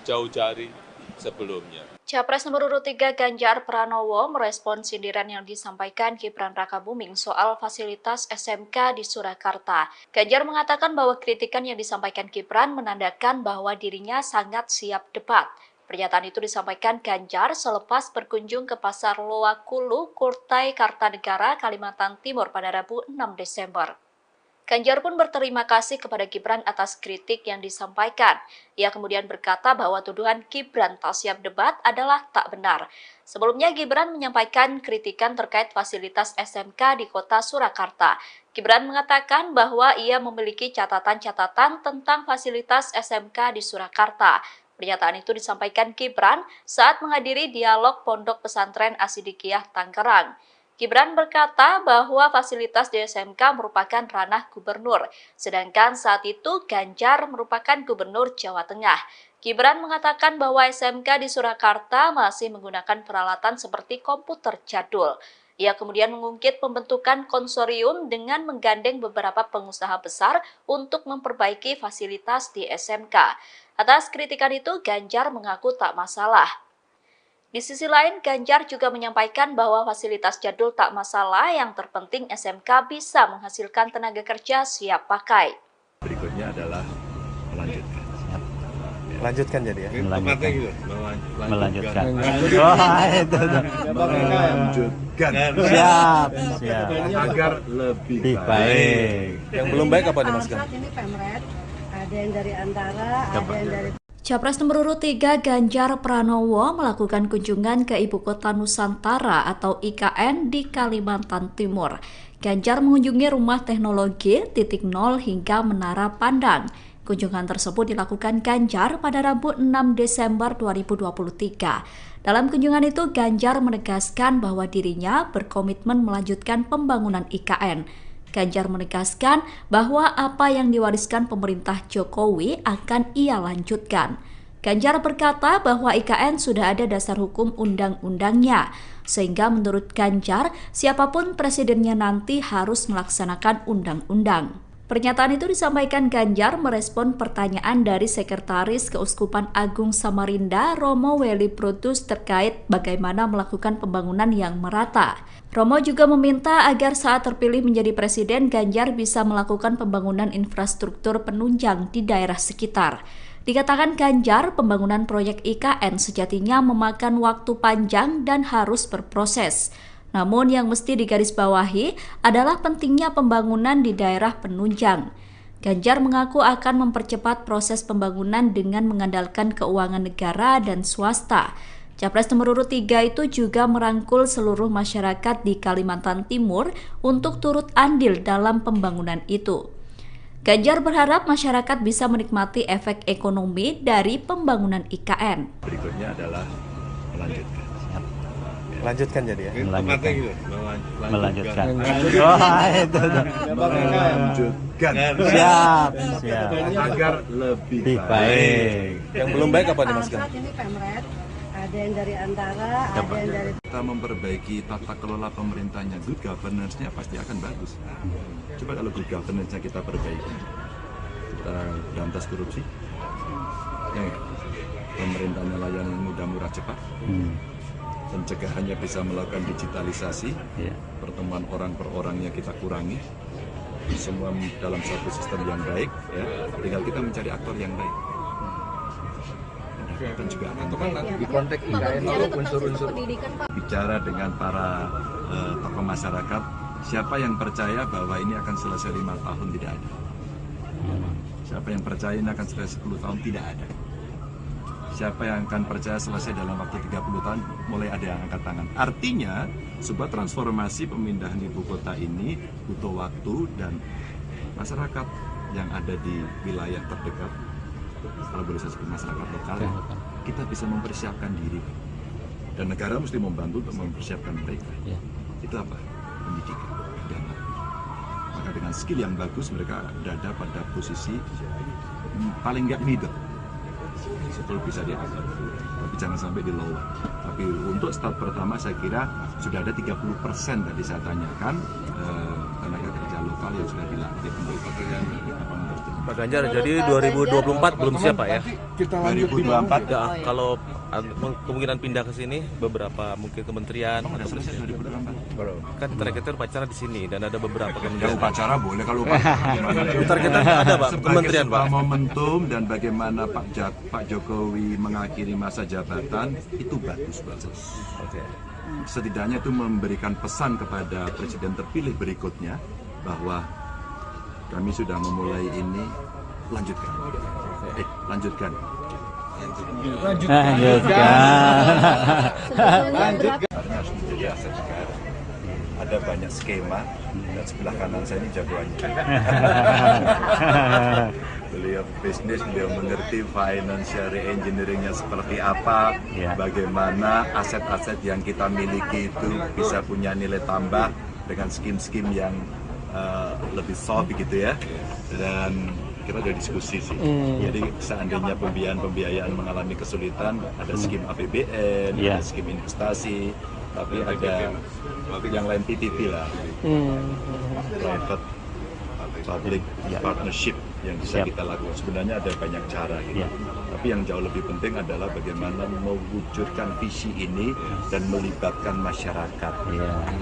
jauh-jauh sebelumnya. Capres nomor urut 3 Ganjar Pranowo merespon sindiran yang disampaikan Gibran Rakabuming soal fasilitas SMK di Surakarta. Ganjar mengatakan bahwa kritikan yang disampaikan Gibran menandakan bahwa dirinya sangat siap debat. Pernyataan itu disampaikan Ganjar selepas berkunjung ke Pasar Loakulu, Kurtai, Kartanegara, Kalimantan Timur pada Rabu 6 Desember. Ganjar pun berterima kasih kepada Gibran atas kritik yang disampaikan. Ia kemudian berkata bahwa tuduhan Gibran tak siap debat adalah tak benar. Sebelumnya Gibran menyampaikan kritikan terkait fasilitas SMK di kota Surakarta. Gibran mengatakan bahwa ia memiliki catatan-catatan tentang fasilitas SMK di Surakarta. Pernyataan itu disampaikan Gibran saat menghadiri dialog Pondok Pesantren Asidikiyah Tangerang. Gibran berkata bahwa fasilitas di SMK merupakan ranah gubernur, sedangkan saat itu Ganjar merupakan gubernur Jawa Tengah. Gibran mengatakan bahwa SMK di Surakarta masih menggunakan peralatan seperti komputer jadul. Ia kemudian mengungkit pembentukan konsorium dengan menggandeng beberapa pengusaha besar untuk memperbaiki fasilitas di SMK. Atas kritikan itu, Ganjar mengaku tak masalah. Di sisi lain, Ganjar juga menyampaikan bahwa fasilitas jadul tak masalah, yang terpenting SMK bisa menghasilkan tenaga kerja siap pakai. Berikutnya adalah melanjutkan. Melanjutkan jadi ya? Melanjutkan. Melanjutkan. Siap. Agar lebih Baik. Yang belum baik apa nih Mas Gan? Ini Pemret, ada yang dari Antara, ada yang dari Capres nomor urut 3 Ganjar Pranowo melakukan kunjungan ke Ibu Kota Nusantara atau IKN di Kalimantan Timur. Ganjar mengunjungi Rumah Teknologi, Titik Nol hingga Menara Pandang. Kunjungan tersebut dilakukan Ganjar pada Rabu 6 Desember 2023. Dalam kunjungan itu, Ganjar menegaskan bahwa dirinya berkomitmen melanjutkan pembangunan IKN. Ganjar menegaskan bahwa apa yang diwariskan pemerintah Jokowi akan ia lanjutkan. Ganjar berkata bahwa IKN sudah ada dasar hukum undang-undangnya, sehingga menurut Ganjar, siapapun presidennya nanti harus melaksanakan undang-undang. Pernyataan itu disampaikan Ganjar merespon pertanyaan dari Sekretaris Keuskupan Agung Samarinda, Romo Weli Brutus, terkait bagaimana melakukan pembangunan yang merata. Romo juga meminta agar saat terpilih menjadi presiden, Ganjar bisa melakukan pembangunan infrastruktur penunjang di daerah sekitar. Dikatakan Ganjar, pembangunan proyek IKN sejatinya memakan waktu panjang dan harus berproses. Namun yang mesti digarisbawahi adalah pentingnya pembangunan di daerah penunjang. Ganjar mengaku akan mempercepat proses pembangunan dengan mengandalkan keuangan negara dan swasta. Capres nomor urut 3 itu juga merangkul seluruh masyarakat di Kalimantan Timur untuk turut andil dalam pembangunan itu. Ganjar berharap masyarakat bisa menikmati efek ekonomi dari pembangunan IKN. Berikutnya adalah melanjutkan. Melanjutkan jadi ya? Melanjutkan. Melanjutkan. Siap. Agar lebih Baik. Yang belum baik apa nih Mas Gan? Ini Pemret, ada yang dari Antara, ada yang dari kita memperbaiki tata kelola pemerintahnya, good governance-nya pasti akan bagus. Coba kalau good governance-nya kita perbaiki, kita berantas korupsi, ya, pemerintahnya layanan mudah, murah, cepat, pencegahannya bisa melakukan digitalisasi, pertemuan orang per orangnya kita kurangi, semua dalam satu sistem yang baik, ya. Tinggal kita mencari aktor yang baik. Dan juga di konteks IKN lalu unsur-unsur bicara dengan para tokoh masyarakat, siapa yang percaya bahwa ini akan selesai 5 tahun, tidak ada. Siapa yang percaya ini akan selesai 10 tahun, tidak ada. Siapa yang akan percaya selesai dalam waktu 30 tahun, mulai ada yang angkat tangan. Artinya, sebuah transformasi pemindahan ibu kota ini butuh waktu dan masyarakat yang ada di wilayah terdekat, kalau boleh saya sebut masyarakat lokal, kita bisa mempersiapkan diri. Dan negara mesti membantu untuk mempersiapkan mereka. Itu apa? Pendidikan dan maka dengan skill yang bagus mereka berada pada posisi paling nggak middle. Betul bisa diangkat, tapi jangan sampai di lower. Tapi untuk start pertama saya kira sudah ada 30% tadi saya tanyakan tenaga kerja lokal yang sudah dilatih untuk pekerjaan lapangan kerja. Pak Ganjar, jadi 2024 belum siap Pak ya? 2024 Ya, kalau kemungkinan pindah ke sini beberapa mungkin kementerian. udah selesai 2024. Kan kita upacara di sini dan ada beberapa Ya kementerian. upacara boleh kalau upacara. Ntar kita ada Pak kementerian Pak. Sebagai momentum dan bagaimana Pak Jokowi mengakhiri masa jabatan itu bagus. Oke. Setidaknya itu memberikan pesan kepada presiden terpilih berikutnya bahwa kami sudah memulai ini, lanjutkan. Lanjutkan. Karena harus menjadi aset negara. Ada banyak skema dan sebelah kanan saya ini jagoannya. Beliau bisnis, beliau mengerti financial engineering-nya seperti apa, bagaimana aset-aset yang kita miliki itu bisa punya nilai tambah dengan skim-skim yang lebih soft gitu ya. Dan kita udah diskusi sih. Jadi seandainya pembiayaan mengalami kesulitan, ada skim APBN, ada skim investasi, tapi ada yang lain PPP lah, private public partnership yang bisa kita lakukan. Sebenarnya ada banyak cara gitu. Tapi yang jauh lebih penting adalah bagaimana mewujudkan visi ini dan melibatkan masyarakat,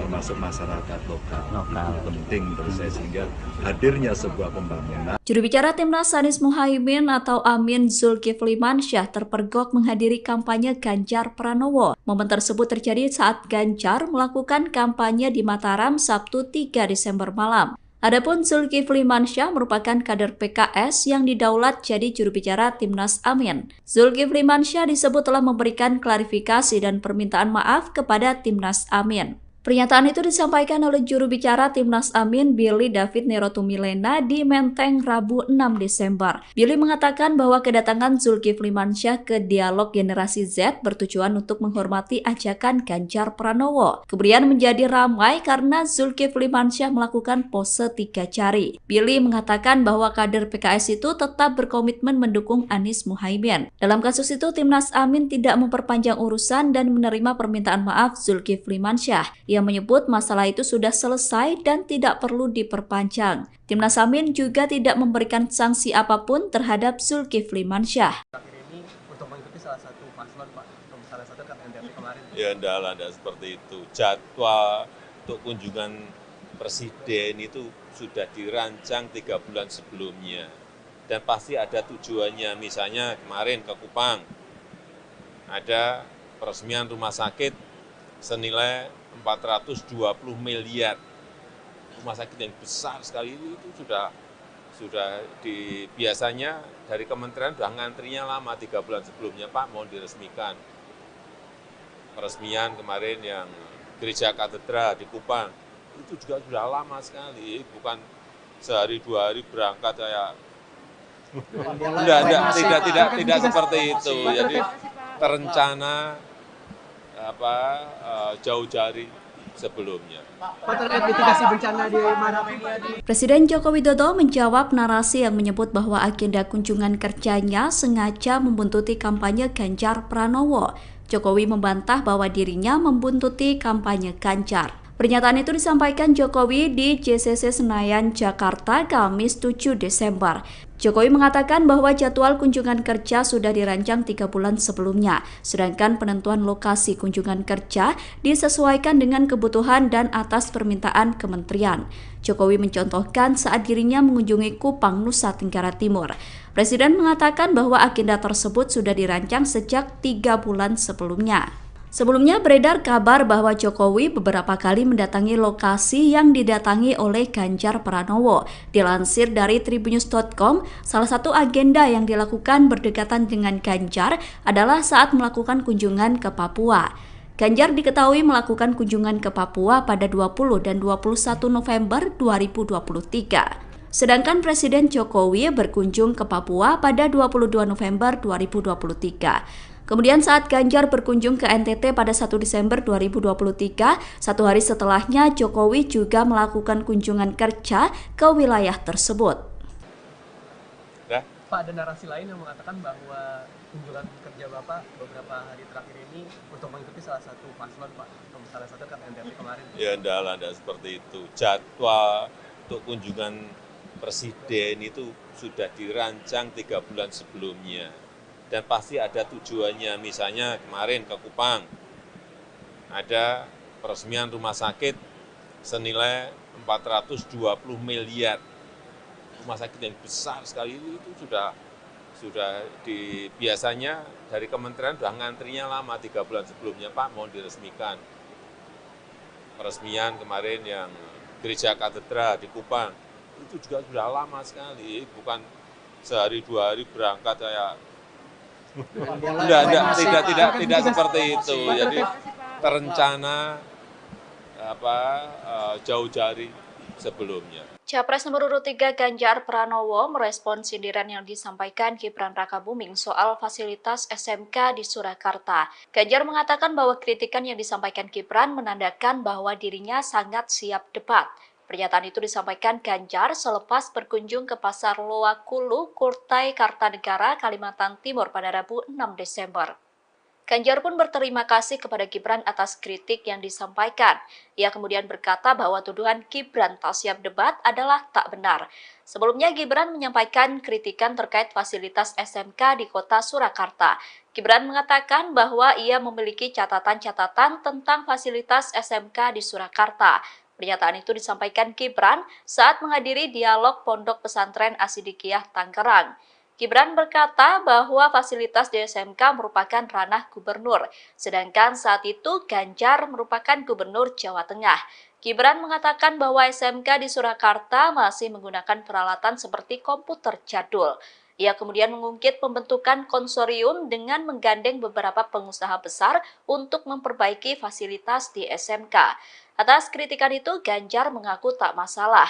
termasuk masyarakat lokal. Itu penting menurut saya, sehingga hadirnya sebuah pembangunan. Juru bicara Timnas Anies Muhaimin atau Amin Zulkifli Mansyah terpergok menghadiri kampanye Ganjar Pranowo. Momen tersebut terjadi saat Ganjar melakukan kampanye di Mataram Sabtu 3 Desember malam. Adapun Zulkifli Mansyah merupakan kader PKS yang didaulat jadi juru bicara Timnas Amin. Zulkifli Mansyah disebut telah memberikan klarifikasi dan permintaan maaf kepada Timnas Amin. Pernyataan itu disampaikan oleh juru bicara Timnas Amin Billy David Nerotumilena di Menteng Rabu 6 Desember. Billy mengatakan bahwa kedatangan Zulkifli Mansyah ke Dialog Generasi Z bertujuan untuk menghormati ajakan Ganjar Pranowo. Kemudian menjadi ramai karena Zulkifli Mansyah melakukan pose 3 jari. Billy mengatakan bahwa kader PKS itu tetap berkomitmen mendukung Anies Muhaimin. Dalam kasus itu, Timnas Amin tidak memperpanjang urusan dan menerima permintaan maaf Zulkifli Mansyah. Ia menyebut masalah itu sudah selesai dan tidak perlu diperpanjang. Timnas Amin juga tidak memberikan sanksi apapun terhadap Zulkifli Mansyah. Terakhir ini untuk mengikuti salah satu paslon Pak, salah satu kan NDP kemarin. Ya enggak seperti itu. Jadwal untuk kunjungan presiden itu sudah dirancang 3 bulan sebelumnya. Dan pasti ada tujuannya. Misalnya kemarin ke Kupang, ada peresmian rumah sakit senilai 420 miliar. Rumah sakit yang besar sekali itu sudah biasanya dari kementerian sudah ngantrinya lama 3 bulan sebelumnya, Pak mau diresmikan. Peresmian kemarin yang gereja katedral di Kupang itu juga sudah lama sekali, bukan sehari 2 hari berangkat kayak tidak seperti itu. Jadi terencana jauh-jauh sebelumnya. Pak, terkait mitigasi bencana di Marapi. Presiden Joko Widodo menjawab narasi yang menyebut bahwa agenda kunjungan kerjanya sengaja membuntuti kampanye Ganjar Pranowo. Jokowi membantah bahwa dirinya membuntuti kampanye Ganjar. Pernyataan itu disampaikan Jokowi di JCC Senayan, Jakarta, Kamis 7 Desember. Jokowi mengatakan bahwa jadwal kunjungan kerja sudah dirancang 3 bulan sebelumnya, sedangkan penentuan lokasi kunjungan kerja disesuaikan dengan kebutuhan dan atas permintaan kementerian. Jokowi mencontohkan saat dirinya mengunjungi Kupang, Nusa Tenggara Timur. Presiden mengatakan bahwa agenda tersebut sudah dirancang sejak 3 bulan sebelumnya. Sebelumnya beredar kabar bahwa Jokowi beberapa kali mendatangi lokasi yang didatangi oleh Ganjar Pranowo. Dilansir dari Tribunnews.com, salah satu agenda yang dilakukan berdekatan dengan Ganjar adalah saat melakukan kunjungan ke Papua. Ganjar diketahui melakukan kunjungan ke Papua pada 20 dan 21 November 2023. Sedangkan Presiden Jokowi berkunjung ke Papua pada 22 November 2023. Kemudian saat Ganjar berkunjung ke NTT pada 1 Desember 2023, satu hari setelahnya Jokowi juga melakukan kunjungan kerja ke wilayah tersebut. Pak, ada narasi lain yang mengatakan bahwa kunjungan kerja Bapak beberapa hari terakhir ini untuk mengikuti salah satu paslon, Pak. Salah satu kan NTT kemarin. Ya, enggak seperti itu. Jadwal untuk kunjungan presiden itu sudah dirancang 3 bulan sebelumnya. Dan pasti ada tujuannya, misalnya kemarin ke Kupang, ada peresmian rumah sakit senilai 420 miliar. Rumah sakit yang besar sekali itu sudah biasanya dari kementerian sudah ngantrinya lama, 3 bulan sebelumnya, Pak mau diresmikan. Peresmian kemarin yang gereja katedral di Kupang, itu juga sudah lama sekali, bukan sehari 2 hari berangkat kayak tidak seperti itu. Jadi terencana jauh-jauh sebelumnya. Capres nomor urut 3 Ganjar Pranowo merespon sindiran yang disampaikan Gibran Rakabuming soal fasilitas SMK di Surakarta. Ganjar mengatakan bahwa kritikan yang disampaikan Gibran menandakan bahwa dirinya sangat siap debat. Pernyataan itu disampaikan Ganjar selepas berkunjung ke Pasar Loakulu, Kurtai, Kartanegara, Kalimantan Timur pada Rabu 6 Desember. Ganjar pun berterima kasih kepada Gibran atas kritik yang disampaikan. Ia kemudian berkata bahwa tuduhan Gibran tak siap debat adalah tak benar. Sebelumnya Gibran menyampaikan kritikan terkait fasilitas SMK di kota Surakarta. Gibran mengatakan bahwa ia memiliki catatan-catatan tentang fasilitas SMK di Surakarta. Pernyataan itu disampaikan Gibran saat menghadiri dialog Pondok Pesantren Asidikiyah Tangerang. Gibran berkata bahwa fasilitas di SMK merupakan ranah gubernur, sedangkan saat itu Ganjar merupakan gubernur Jawa Tengah. Gibran mengatakan bahwa SMK di Surakarta masih menggunakan peralatan seperti komputer jadul. Ia kemudian mengungkit pembentukan konsorium dengan menggandeng beberapa pengusaha besar untuk memperbaiki fasilitas di SMK. Atas kritikan itu, Ganjar mengaku tak masalah.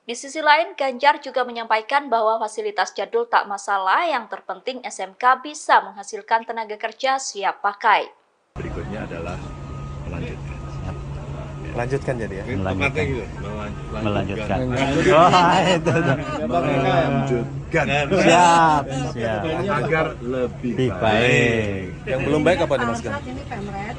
Di sisi lain, Ganjar juga menyampaikan bahwa fasilitas jadul tak masalah, yang terpenting SMK bisa menghasilkan tenaga kerja siap pakai. Berikutnya adalah melanjutkan. Melanjutkan jadi ya? Melanjutkan. Melanjutkan. Siap. Agar lebih Baik. Yang belum baik apa nih Mas Gan? Ini Pemret,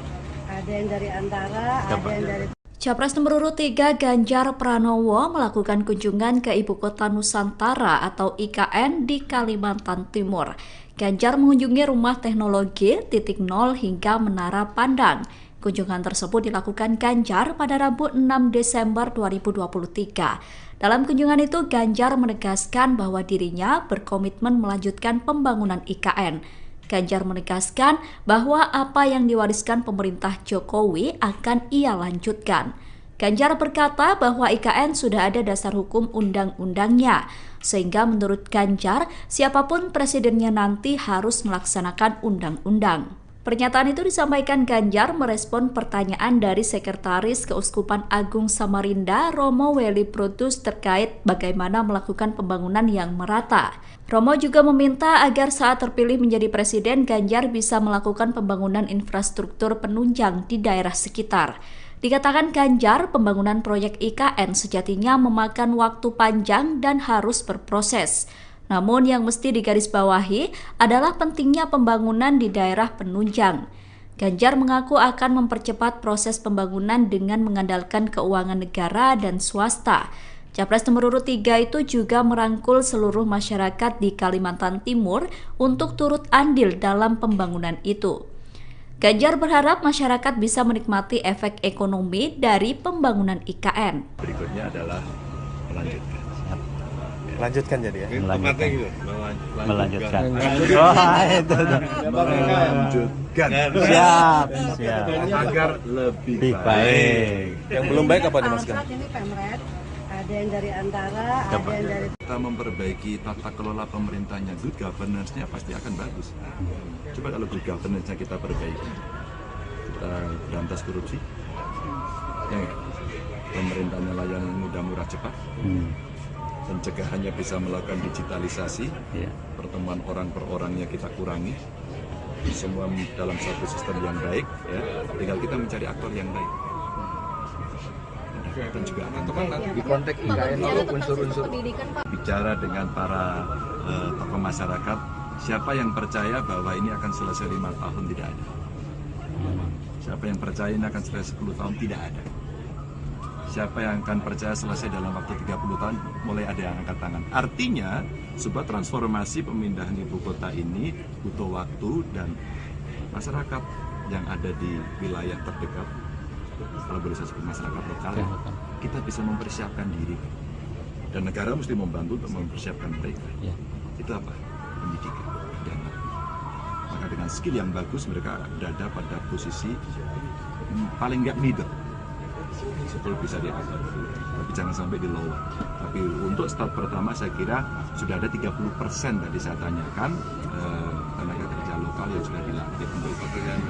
ada yang dari Antara, ada yang dari Capres nomor urut 3 Ganjar Pranowo melakukan kunjungan ke Ibu Kota Nusantara atau IKN di Kalimantan Timur. Ganjar mengunjungi Rumah Teknologi, Titik Nol hingga Menara Pandang. Kunjungan tersebut dilakukan Ganjar pada Rabu 6 Desember 2023. Dalam kunjungan itu, Ganjar menegaskan bahwa dirinya berkomitmen melanjutkan pembangunan IKN. Ganjar menegaskan bahwa apa yang diwariskan pemerintah Jokowi akan ia lanjutkan. Ganjar berkata bahwa IKN sudah ada dasar hukum undang-undangnya, sehingga menurut Ganjar, siapapun presidennya nanti harus melaksanakan undang-undang. Pernyataan itu disampaikan Ganjar merespon pertanyaan dari Sekretaris Keuskupan Agung Samarinda, Romo Weli Brutus, terkait bagaimana melakukan pembangunan yang merata. Romo juga meminta agar saat terpilih menjadi presiden, Ganjar bisa melakukan pembangunan infrastruktur penunjang di daerah sekitar. Dikatakan Ganjar, pembangunan proyek IKN sejatinya memakan waktu panjang dan harus berproses. Namun yang mesti digarisbawahi adalah pentingnya pembangunan di daerah penunjang. Ganjar mengaku akan mempercepat proses pembangunan dengan mengandalkan keuangan negara dan swasta. Capres nomor urut 3 itu juga merangkul seluruh masyarakat di Kalimantan Timur untuk turut andil dalam pembangunan itu. Ganjar berharap masyarakat bisa menikmati efek ekonomi dari pembangunan IKN. Berikutnya adalah melanjutkan. Lanjutkan jadi ya. Melanjutkan. Melanjutkan. Melanjutkan. Siap. Siap. Agar lebih Baik. Yang belum baik apa nih Mas Gan? Saat ini Pemret, ada yang dari Antara, ada yang dari kita memperbaiki tata kelola pemerintahnya, good governance-nya pasti akan bagus. Coba kalau good governance-nya kita perbaiki, kita berantas korupsi, ya nggak? Pemerintahnya layanan mudah, murah, cepat, pencegahannya bisa melakukan digitalisasi, pertemuan orang per orangnya kita kurangi, semua dalam satu sistem yang baik, ya. Tinggal kita mencari aktor yang baik. Dan juga akan Di konteks IKN itu unsur-unsur bicara dengan para tokoh masyarakat, siapa yang percaya bahwa ini akan selesai 5 tahun, tidak ada. Siapa yang percaya ini akan selesai 10 tahun, tidak ada. Siapa yang akan percaya selesai dalam waktu 30 tahun, mulai ada yang angkat tangan. Artinya, sebuah transformasi pemindahan ibu kota ini butuh waktu, dan masyarakat yang ada di wilayah terdekat, kalau boleh saya sebut masyarakat lokal, kita bisa mempersiapkan diri. Dan negara mesti membantu untuk mempersiapkan mereka. Itu apa? Pendidikan. Dana. Maka dengan skill yang bagus, mereka berada pada posisi paling nggak middle. Betul bisa diangkat, tapi jangan sampai di lower. Tapi untuk start pertama saya kira sudah ada 30% tadi saya tanyakan tenaga kerja lokal yang sudah dilatih untuk pekerjaan.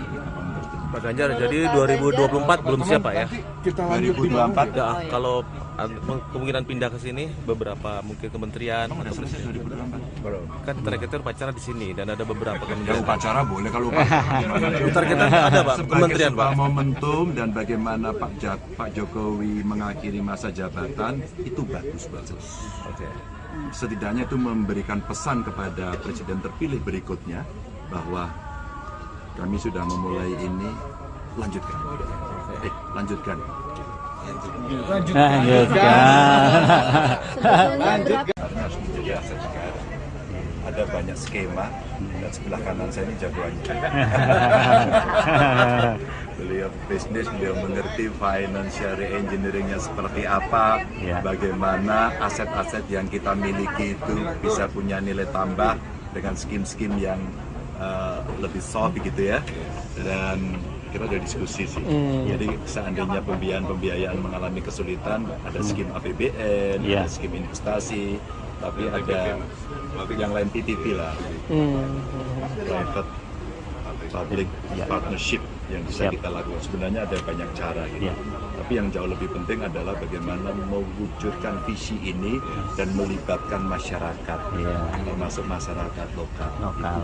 Pak Ganjar, jadi 2024 belum siap Pak ya? 2024 Ya, kalau kemungkinan pindah ke sini beberapa mungkin kementerian udah selesai 2024. kan targetnya upacara di sini dan ada beberapa Ya, kementerian. upacara boleh, kalau upacara Targetnya ada Pak, sebagai kementerian sebuah Pak. momentum dan bagaimana Pak Jokowi mengakhiri masa jabatan itu bagus. Oke. Setidaknya itu memberikan pesan kepada presiden terpilih berikutnya bahwa kami sudah memulai ini, lanjutkan. Lanjutkan. Karena harus menjadi aset negara. Ada banyak skema, dan sebelah kanan saya ini jagoannya. Beliau bisnis, beliau mengerti financial engineering-nya seperti apa, bagaimana aset-aset yang kita miliki itu bisa punya nilai tambah dengan skim-skim yang lebih soft gitu ya. Dan kita udah diskusi sih. Jadi seandainya pembiayaan mengalami kesulitan, ada skim APBN, ada skim investasi, tapi ada yang lain PPP lah, private public partnership yang bisa kita lakukan. Sebenarnya ada banyak cara gitu. Tapi yang jauh lebih penting adalah bagaimana mewujudkan visi ini dan melibatkan masyarakat, termasuk masyarakat lokal.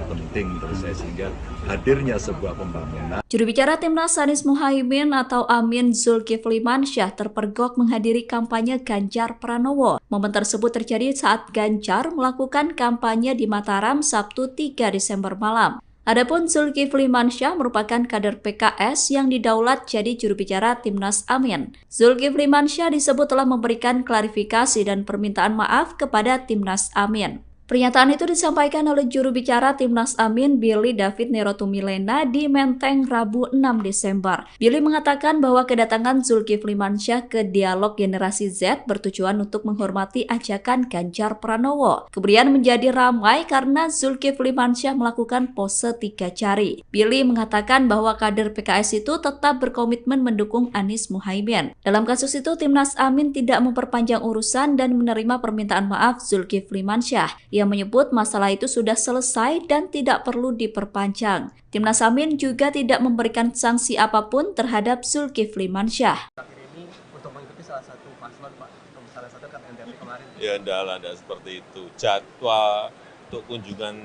Itu penting menurut saya, sehingga hadirnya sebuah pembangunan. Juru bicara Timnas Anies Muhaimin atau Amin Zulkifli Mansyah terpergok menghadiri kampanye Ganjar Pranowo. Momen tersebut terjadi saat Ganjar melakukan kampanye di Mataram Sabtu 3 Desember malam. Adapun Zulkifli Mansyah merupakan kader PKS yang didaulat jadi juru bicara Timnas Amin. Zulkifli Mansyah disebut telah memberikan klarifikasi dan permintaan maaf kepada Timnas Amin. Pernyataan itu disampaikan oleh juru bicara Timnas Amin Billy David Nerotumilena di Menteng Rabu 6 Desember. Billy mengatakan bahwa kedatangan Zulkifli Mansyah ke Dialog Generasi Z bertujuan untuk menghormati ajakan Ganjar Pranowo. Kemudian menjadi ramai karena Zulkifli Mansyah melakukan pose 3 jari. Billy mengatakan bahwa kader PKS itu tetap berkomitmen mendukung Anies Muhaimin. Dalam kasus itu, Timnas Amin tidak memperpanjang urusan dan menerima permintaan maaf Zulkifli Mansyah. Ia menyebut masalah itu sudah selesai dan tidak perlu diperpanjang. Timnas Amin juga tidak memberikan sanksi apapun terhadap Zulkifli Mansyah. Ini untuk mengikuti salah satu paslon Pak, salah satu kan NDP kemarin. Ya enggak seperti itu. Jadwal untuk kunjungan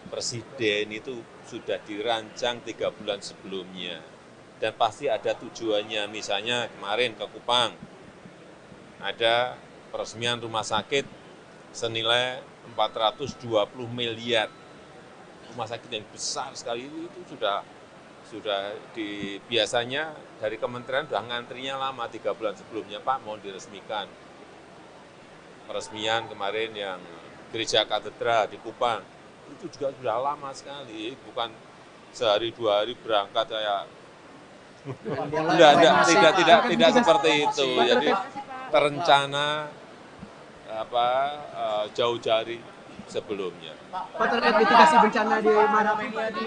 presiden itu sudah dirancang 3 bulan sebelumnya. Dan pasti ada tujuannya. Misalnya kemarin ke Kupang, ada peresmian rumah sakit senilai 420 miliar. Rumah sakit yang besar sekali itu sudah biasanya dari kementerian sudah ngantrinya lama 3 bulan sebelumnya, Pak mau diresmikan. Peresmian kemarin yang gereja katedral di Kupang itu juga sudah lama sekali, bukan sehari 2 hari berangkat kayak tidak seperti itu. Jadi terencana jauh dari sebelumnya. Pak, terkait mitigasi bencana di Marapi.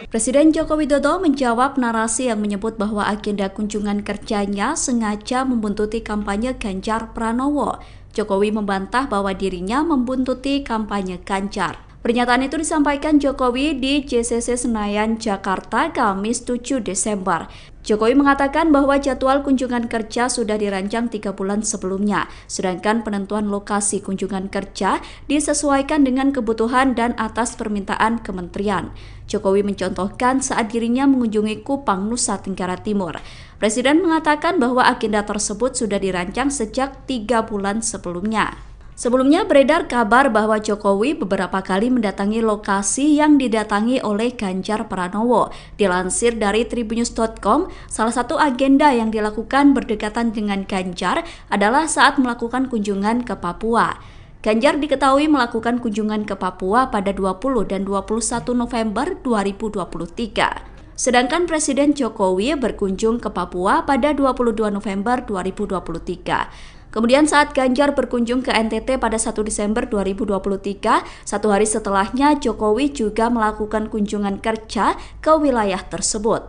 Presiden Joko Widodo menjawab narasi yang menyebut bahwa agenda kunjungan kerjanya sengaja membuntuti kampanye Ganjar Pranowo. Jokowi membantah bahwa dirinya membuntuti kampanye Ganjar. Pernyataan itu disampaikan Jokowi di JCC Senayan, Jakarta, Kamis 7 Desember. Jokowi mengatakan bahwa jadwal kunjungan kerja sudah dirancang 3 bulan sebelumnya, sedangkan penentuan lokasi kunjungan kerja disesuaikan dengan kebutuhan dan atas permintaan kementerian. Jokowi mencontohkan saat dirinya mengunjungi Kupang, Nusa Tenggara Timur. Presiden mengatakan bahwa agenda tersebut sudah dirancang sejak 3 bulan sebelumnya. Sebelumnya beredar kabar bahwa Jokowi beberapa kali mendatangi lokasi yang didatangi oleh Ganjar Pranowo. Dilansir dari tribunnews.com, salah satu agenda yang dilakukan berdekatan dengan Ganjar adalah saat melakukan kunjungan ke Papua. Ganjar diketahui melakukan kunjungan ke Papua pada 20 dan 21 November 2023. Sedangkan Presiden Jokowi berkunjung ke Papua pada 22 November 2023. Kemudian saat Ganjar berkunjung ke NTT pada 1 Desember 2023, satu hari setelahnya Jokowi juga melakukan kunjungan kerja ke wilayah tersebut.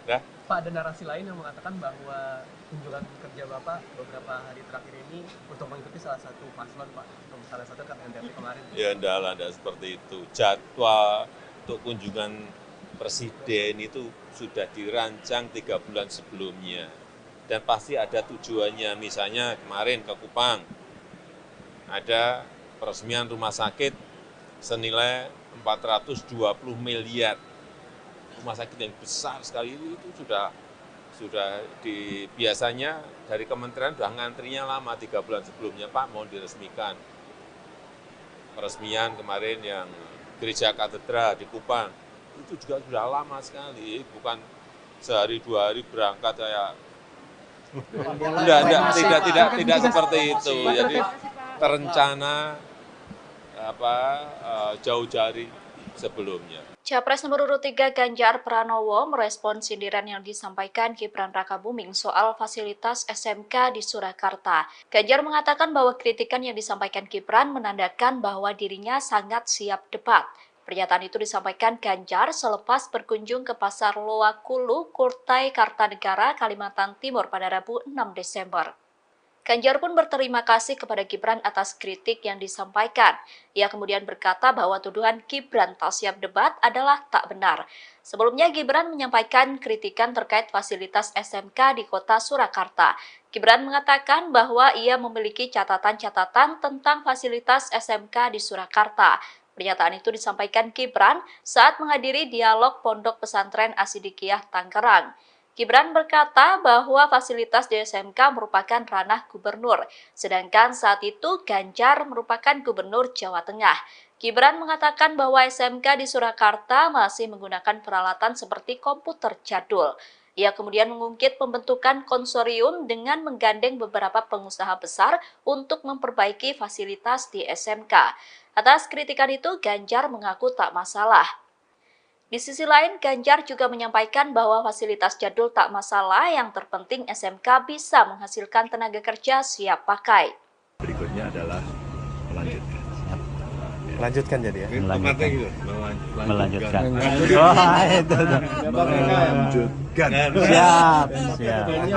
Pak, ada narasi lain yang mengatakan bahwa kunjungan kerja Bapak beberapa hari terakhir ini untuk mengikuti salah satu paslon, Pak. Salah satu kan NTT kemarin. Ya enggak seperti itu. Jadwal untuk kunjungan presiden itu sudah dirancang 3 bulan sebelumnya. Dan pasti ada tujuannya, misalnya kemarin ke Kupang, ada peresmian rumah sakit senilai 420 miliar. Rumah sakit yang besar sekali itu sudah biasanya dari kementerian sudah ngantrinya lama 3 bulan sebelumnya, Pak mau diresmikan. Peresmian kemarin yang gereja katedral di Kupang, itu juga sudah lama sekali, bukan sehari 2 hari berangkat kayak tidak seperti itu. Jadi terencana jauh dari sebelumnya. Capres nomor urut 3 Ganjar Pranowo merespon sindiran yang disampaikan Gibran Rakabuming soal fasilitas SMK di Surakarta. Ganjar mengatakan bahwa kritikan yang disampaikan Gibran menandakan bahwa dirinya sangat siap debat. Pernyataan itu disampaikan Ganjar selepas berkunjung ke Pasar Loakulu, Kurtai, Kartanegara, Kalimantan Timur pada Rabu 6 Desember. Ganjar pun berterima kasih kepada Gibran atas kritik yang disampaikan. Ia kemudian berkata bahwa tuduhan Gibran tak siap debat adalah tak benar. Sebelumnya Gibran menyampaikan kritikan terkait fasilitas SMK di kota Surakarta. Gibran mengatakan bahwa ia memiliki catatan-catatan tentang fasilitas SMK di Surakarta. Pernyataan itu disampaikan Gibran saat menghadiri dialog Pondok Pesantren Asidikiyah Tangerang. Gibran berkata bahwa fasilitas di SMK merupakan ranah gubernur, sedangkan saat itu Ganjar merupakan gubernur Jawa Tengah. Gibran mengatakan bahwa SMK di Surakarta masih menggunakan peralatan seperti komputer jadul. Ia kemudian mengungkit pembentukan konsorium dengan menggandeng beberapa pengusaha besar untuk memperbaiki fasilitas di SMK. Atas kritikan itu, Ganjar mengaku tak masalah. Di sisi lain, Ganjar juga menyampaikan bahwa fasilitas jadul tak masalah, yang terpenting SMK bisa menghasilkan tenaga kerja siap pakai. Berikutnya adalah melanjutkan. Melanjutkan jadi ya? Melanjutkan. Melanjutkan. Siap.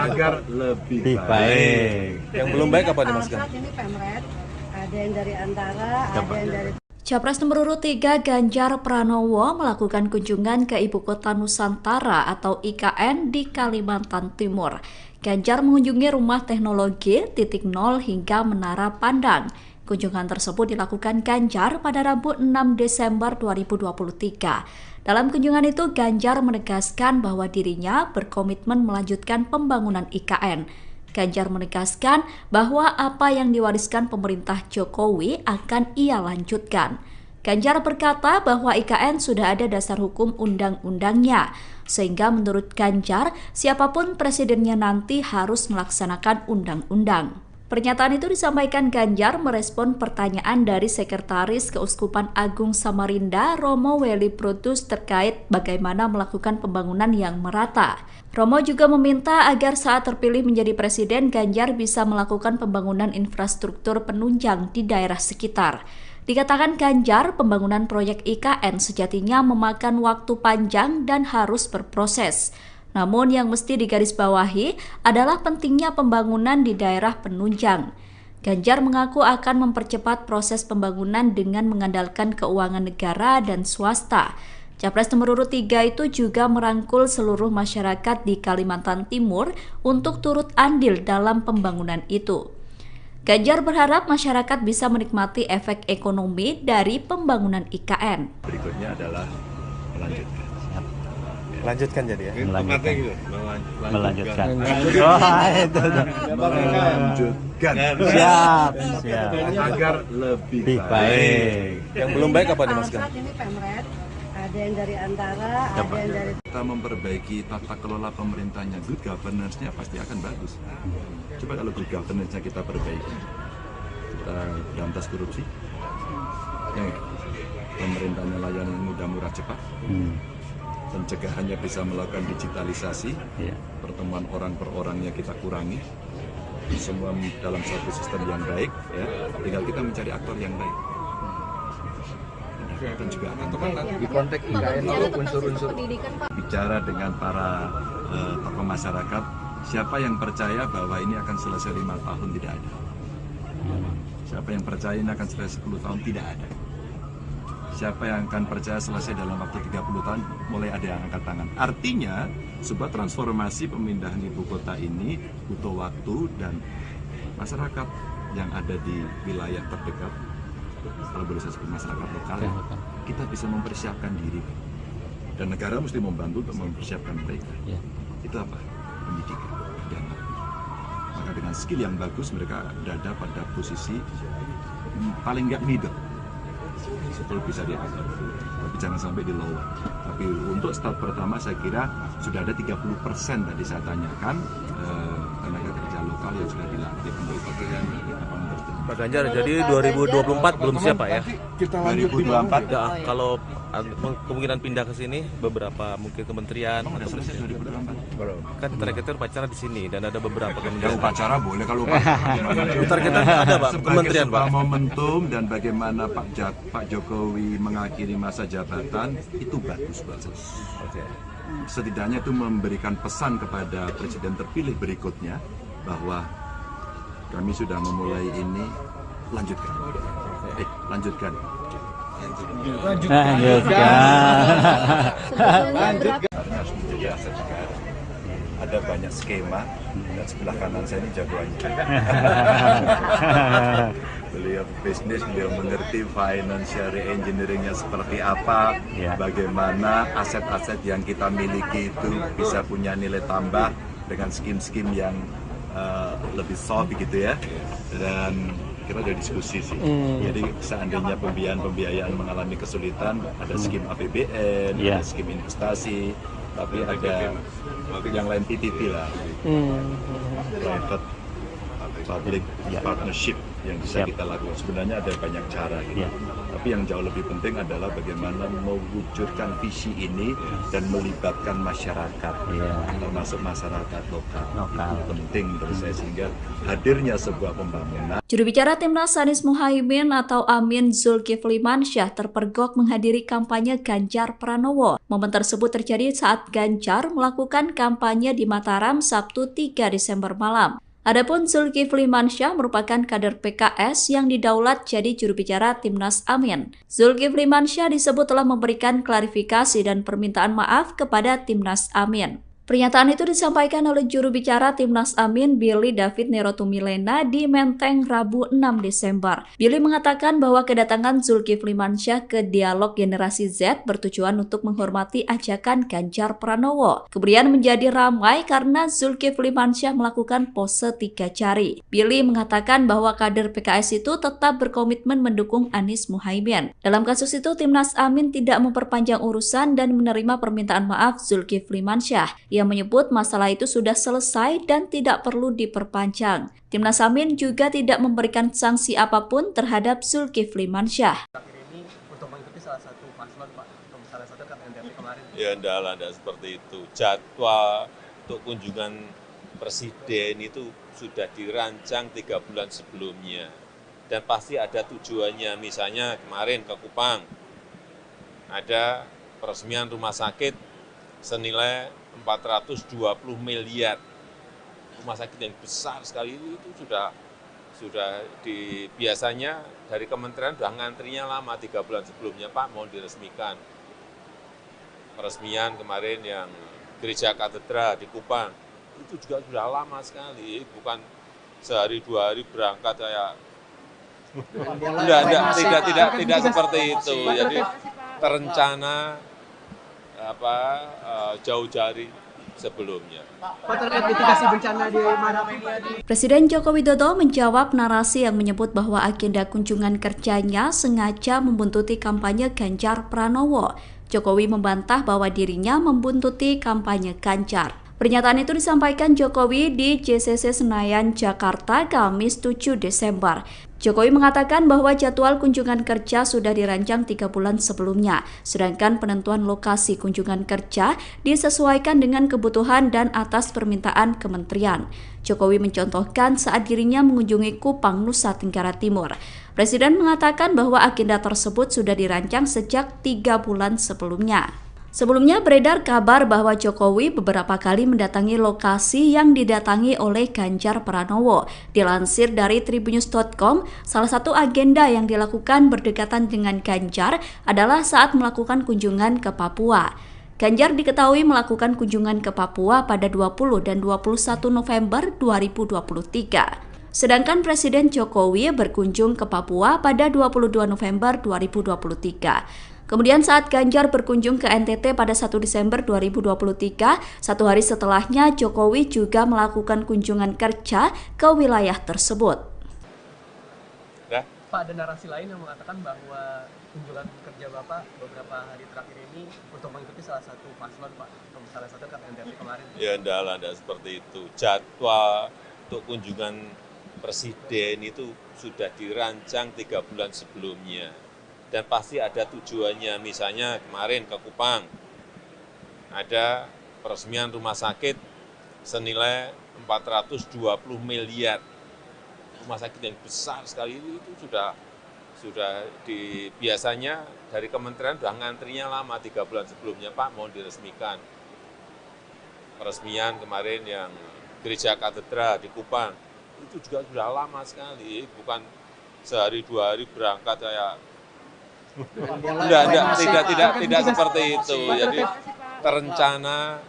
Agar lebih baik. Yang belum baik apa nih Mas? Saat ini Pemret, ada yang dari Antara, ada yang dari... Capres nomor urut 3 Ganjar Pranowo melakukan kunjungan ke Ibu Kota Nusantara atau IKN di Kalimantan Timur. Ganjar mengunjungi Rumah Teknologi, Titik Nol hingga Menara Pandang. Kunjungan tersebut dilakukan Ganjar pada Rabu 6 Desember 2023. Dalam kunjungan itu, Ganjar menegaskan bahwa dirinya berkomitmen melanjutkan pembangunan IKN. Ganjar menegaskan bahwa apa yang diwariskan pemerintah Jokowi akan ia lanjutkan. Ganjar berkata bahwa IKN sudah ada dasar hukum undang-undangnya, sehingga menurut Ganjar, siapapun presidennya nanti harus melaksanakan undang-undang. Pernyataan itu disampaikan Ganjar merespon pertanyaan dari Sekretaris Keuskupan Agung Samarinda, Romo Weli Brutus, terkait bagaimana melakukan pembangunan yang merata. Romo juga meminta agar saat terpilih menjadi presiden, Ganjar bisa melakukan pembangunan infrastruktur penunjang di daerah sekitar. Dikatakan Ganjar, pembangunan proyek IKN sejatinya memakan waktu panjang dan harus berproses. Namun yang mesti digarisbawahi adalah pentingnya pembangunan di daerah penunjang. Ganjar mengaku akan mempercepat proses pembangunan dengan mengandalkan keuangan negara dan swasta. Capres nomor urut 3 itu juga merangkul seluruh masyarakat di Kalimantan Timur untuk turut andil dalam pembangunan itu. Ganjar berharap masyarakat bisa menikmati efek ekonomi dari pembangunan IKN. Berikutnya adalah melanjutkan. Lanjutkan jadi ya. Melanjutkan. Melanjutkan. Siap. Agar lebih Baik. Yang belum baik apa nih Mas Gan? Saat ini Pemret, ada yang dari Antara, ada yang dari kita memperbaiki tata kelola pemerintahnya, good governance-nya pasti akan bagus. Coba kalau good governance-nya kita perbaiki, kita berantas korupsi, ya, pemerintahnya layanan mudah, murah, cepat, pencegahannya bisa melakukan digitalisasi, pertemuan orang per orangnya kita kurangi, semua dalam satu sistem yang baik, ya, tinggal kita mencari aktor yang baik. Dan juga akan Di konteks IKN itu unsur-unsur bicara dengan para tokoh masyarakat, siapa yang percaya bahwa ini akan selesai 5 tahun, tidak ada. Siapa yang percaya ini akan selesai 10 tahun, tidak ada. Siapa yang akan percaya selesai dalam waktu 30 tahun, mulai ada yang angkat tangan. Artinya, sebuah transformasi pemindahan ibu kota ini butuh waktu, dan masyarakat yang ada di wilayah terdekat, kalau boleh saya sebut masyarakat lokal, kita bisa mempersiapkan diri. Dan negara mesti membantu untuk mempersiapkan mereka. Itu apa? Pendidikan. Maka dengan skill yang bagus, mereka berada pada posisi paling nggak middle. Betul bisa diangkat, tapi jangan sampai di lower. Tapi untuk start pertama saya kira sudah ada 30% tadi saya tanyakan tenaga kerja lokal yang sudah dilatih untuk pekerjaan. Pak Ganjar, jadi 2024 belum siap Pak ya? 2024 Ya, kalau kemungkinan pindah ke sini beberapa mungkin kementerian. udah selesai 2024. Kan targetnya upacara di sini dan ada beberapa Ya kementerian. upacara boleh kalau Targetnya ada Pak, kementerian Pak. sebuah momentum dan bagaimana Pak Jokowi mengakhiri masa jabatan itu bagus. Setidaknya itu memberikan pesan kepada presiden terpilih berikutnya bahwa kami sudah memulai ini, lanjutkan. Lanjutkan. Karena harus menjadi aset negara. Ada banyak skema dan sebelah kanan saya ini jagoannya. Beliau bisnis, beliau mengerti financial engineering-nya seperti apa, bagaimana aset-aset yang kita miliki itu bisa punya nilai tambah dengan skim-skim yang lebih soft gitu ya. Dan kita udah diskusi sih. Jadi seandainya pembiayaan mengalami kesulitan, ada skim APBN, ada skim investasi, tapi ada yang lain PPP lah, private public partnership yang bisa kita lakukan. Sebenarnya ada banyak cara gitu. Tapi yang jauh lebih penting adalah bagaimana mewujudkan visi ini dan melibatkan masyarakat, termasuk masyarakat lokal. Itu penting menurut saya, sehingga hadirnya sebuah pembangunan. Juru bicara Timnas Anies Muhaimin atau Amin Zulkifli Mansyah terpergok menghadiri kampanye Ganjar Pranowo. Momen tersebut terjadi saat Ganjar melakukan kampanye di Mataram Sabtu 3 Desember malam. Adapun Zulkifli Mansyah merupakan kader PKS yang didaulat jadi juru bicara Timnas Amin. Zulkifli Mansyah disebut telah memberikan klarifikasi dan permintaan maaf kepada Timnas Amin. Pernyataan itu disampaikan oleh juru bicara Timnas Amin Billy David Nerotumilena di Menteng Rabu 6 Desember. Billy mengatakan bahwa kedatangan Zulkifli Mansyah ke Dialog Generasi Z bertujuan untuk menghormati ajakan Ganjar Pranowo. Kemudian menjadi ramai karena Zulkifli Mansyah melakukan pose 3 jari. Billy mengatakan bahwa kader PKS itu tetap berkomitmen mendukung Anies Muhaimin. Dalam kasus itu Timnas Amin tidak memperpanjang urusan dan menerima permintaan maaf Zulkifli Mansyah. Ia menyebut masalah itu sudah selesai dan tidak perlu diperpanjang. Timnas Amin juga tidak memberikan sanksi apapun terhadap Zulkifli Mansyah. Terakhir ini untuk mengikuti salah satu paslon Pak, salah satu kan NTP kemarin. Ya enggak seperti itu. Jadwal untuk kunjungan presiden itu sudah dirancang 3 bulan sebelumnya. Dan pasti ada tujuannya, misalnya kemarin ke Kupang, ada peresmian rumah sakit senilai 420 miliar. Rumah sakit yang besar sekali itu sudah biasanya dari kementerian sudah ngantrinya lama 3 bulan sebelumnya, Pak mau diresmikan. Peresmian kemarin yang gereja katedral di Kupang, itu juga sudah lama sekali, bukan sehari 2 hari berangkat kayak tidak seperti itu. Jadi terencana jauh dari sebelumnya. Presiden Joko Widodo menjawab narasi yang menyebut bahwa agenda kunjungan kerjanya sengaja membuntuti kampanye Ganjar Pranowo. Jokowi membantah bahwa dirinya membuntuti kampanye Ganjar. Pernyataan itu disampaikan Jokowi di JCC Senayan, Jakarta, Kamis 7 Desember. Jokowi mengatakan bahwa jadwal kunjungan kerja sudah dirancang 3 bulan sebelumnya, sedangkan penentuan lokasi kunjungan kerja disesuaikan dengan kebutuhan dan atas permintaan kementerian. Jokowi mencontohkan saat dirinya mengunjungi Kupang, Nusa Tenggara Timur. Presiden mengatakan bahwa agenda tersebut sudah dirancang sejak 3 bulan sebelumnya. Sebelumnya beredar kabar bahwa Jokowi beberapa kali mendatangi lokasi yang didatangi oleh Ganjar Pranowo. Dilansir dari tribunnews.com, salah satu agenda yang dilakukan berdekatan dengan Ganjar adalah saat melakukan kunjungan ke Papua. Ganjar diketahui melakukan kunjungan ke Papua pada 20 dan 21 November 2023. Sedangkan Presiden Jokowi berkunjung ke Papua pada 22 November 2023. Kemudian saat Ganjar berkunjung ke NTT pada 1 Desember 2023, satu hari setelahnya Jokowi juga melakukan kunjungan kerja ke wilayah tersebut. Pak, ada narasi lain yang mengatakan bahwa kunjungan kerja Bapak beberapa hari terakhir ini untuk mengikuti salah satu paslon Pak, salah satu kan NTP kemarin. Ya enggak seperti itu. Jadwal untuk kunjungan presiden itu sudah dirancang 3 bulan sebelumnya. Dan pasti ada tujuannya, misalnya kemarin ke Kupang, ada peresmian rumah sakit senilai 420 miliar. Rumah sakit yang besar sekali itu sudah biasanya dari kementerian sudah ngantrinya lama 3 bulan sebelumnya, Pak mau diresmikan. Peresmian kemarin yang gereja katedral di Kupang, itu juga sudah lama sekali, bukan sehari 2 hari berangkat kayak tidak seperti itu. Jadi terencana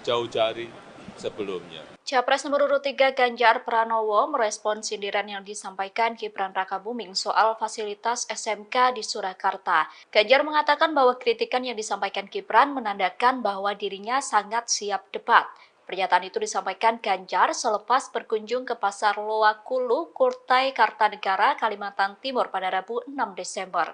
jauh dari sebelumnya. Capres nomor urut 3 Ganjar Pranowo merespon sindiran yang disampaikan Gibran Rakabuming soal fasilitas SMK di Surakarta. Ganjar mengatakan bahwa kritikan yang disampaikan Gibran menandakan bahwa dirinya sangat siap debat. Pernyataan itu disampaikan Ganjar selepas berkunjung ke Pasar Loakulu, Kurtai, Kartanegara, Kalimantan Timur pada Rabu 6 Desember.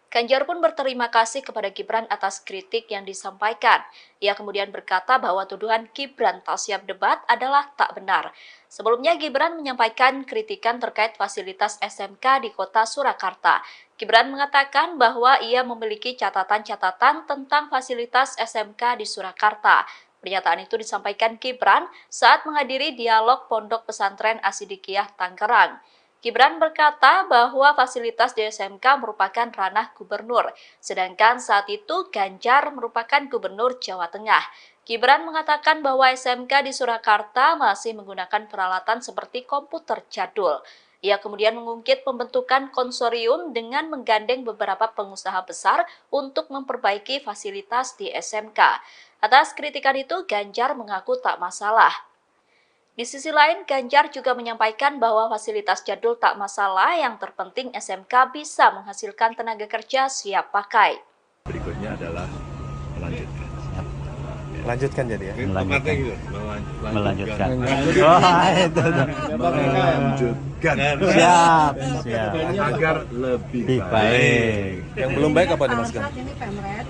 Ganjar pun berterima kasih kepada Gibran atas kritik yang disampaikan. Ia kemudian berkata bahwa tuduhan Gibran tak siap debat adalah tak benar. Sebelumnya Gibran menyampaikan kritikan terkait fasilitas SMK di kota Surakarta. Gibran mengatakan bahwa ia memiliki catatan-catatan tentang fasilitas SMK di Surakarta. Pernyataan itu disampaikan Gibran saat menghadiri dialog Pondok Pesantren Asidikiyah Tangerang. Gibran berkata bahwa fasilitas di SMK merupakan ranah gubernur, sedangkan saat itu Ganjar merupakan gubernur Jawa Tengah. Gibran mengatakan bahwa SMK di Surakarta masih menggunakan peralatan seperti komputer jadul. Ia kemudian mengungkit pembentukan konsorium dengan menggandeng beberapa pengusaha besar untuk memperbaiki fasilitas di SMK. Atas kritikan itu, Ganjar mengaku tak masalah. Di sisi lain, Ganjar juga menyampaikan bahwa fasilitas jadul tak masalah, yang terpenting SMK bisa menghasilkan tenaga kerja siap pakai. Berikutnya adalah melanjutkan. Melanjutkan jadi ya? Melanjutkan. Melanjutkan. Siap. Agar lebih baik. Yang belum baik apa nih Mas? Saat ini Pemret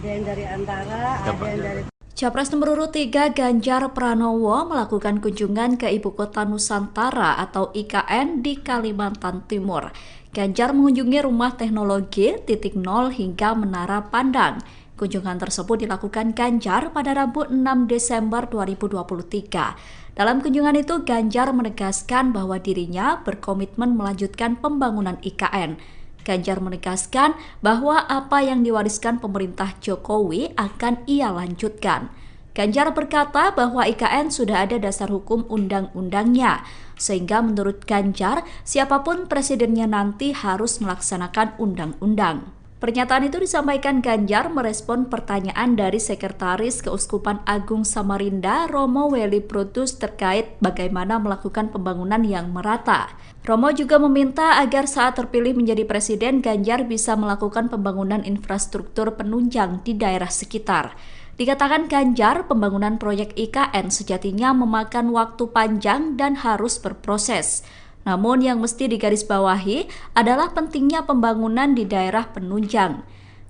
ada yang dari Antara, ada yang dari Capres nomor urut 3 Ganjar Pranowo melakukan kunjungan ke Ibu Kota Nusantara atau IKN di Kalimantan Timur. Ganjar mengunjungi Rumah Teknologi, Titik Nol hingga Menara Pandang. Kunjungan tersebut dilakukan Ganjar pada Rabu 6 Desember 2023. Dalam kunjungan itu, Ganjar menegaskan bahwa dirinya berkomitmen melanjutkan pembangunan IKN. Ganjar menegaskan bahwa apa yang diwariskan pemerintah Jokowi akan ia lanjutkan. Ganjar berkata bahwa IKN sudah ada dasar hukum undang-undangnya, sehingga menurut Ganjar, siapapun presidennya nanti harus melaksanakan undang-undang. Pernyataan itu disampaikan Ganjar merespon pertanyaan dari Sekretaris Keuskupan Agung Samarinda, Romo Weli Brutus terkait bagaimana melakukan pembangunan yang merata. Romo juga meminta agar saat terpilih menjadi presiden, Ganjar bisa melakukan pembangunan infrastruktur penunjang di daerah sekitar. Dikatakan Ganjar, pembangunan proyek IKN sejatinya memakan waktu panjang dan harus berproses. Namun yang mesti digarisbawahi adalah pentingnya pembangunan di daerah penunjang.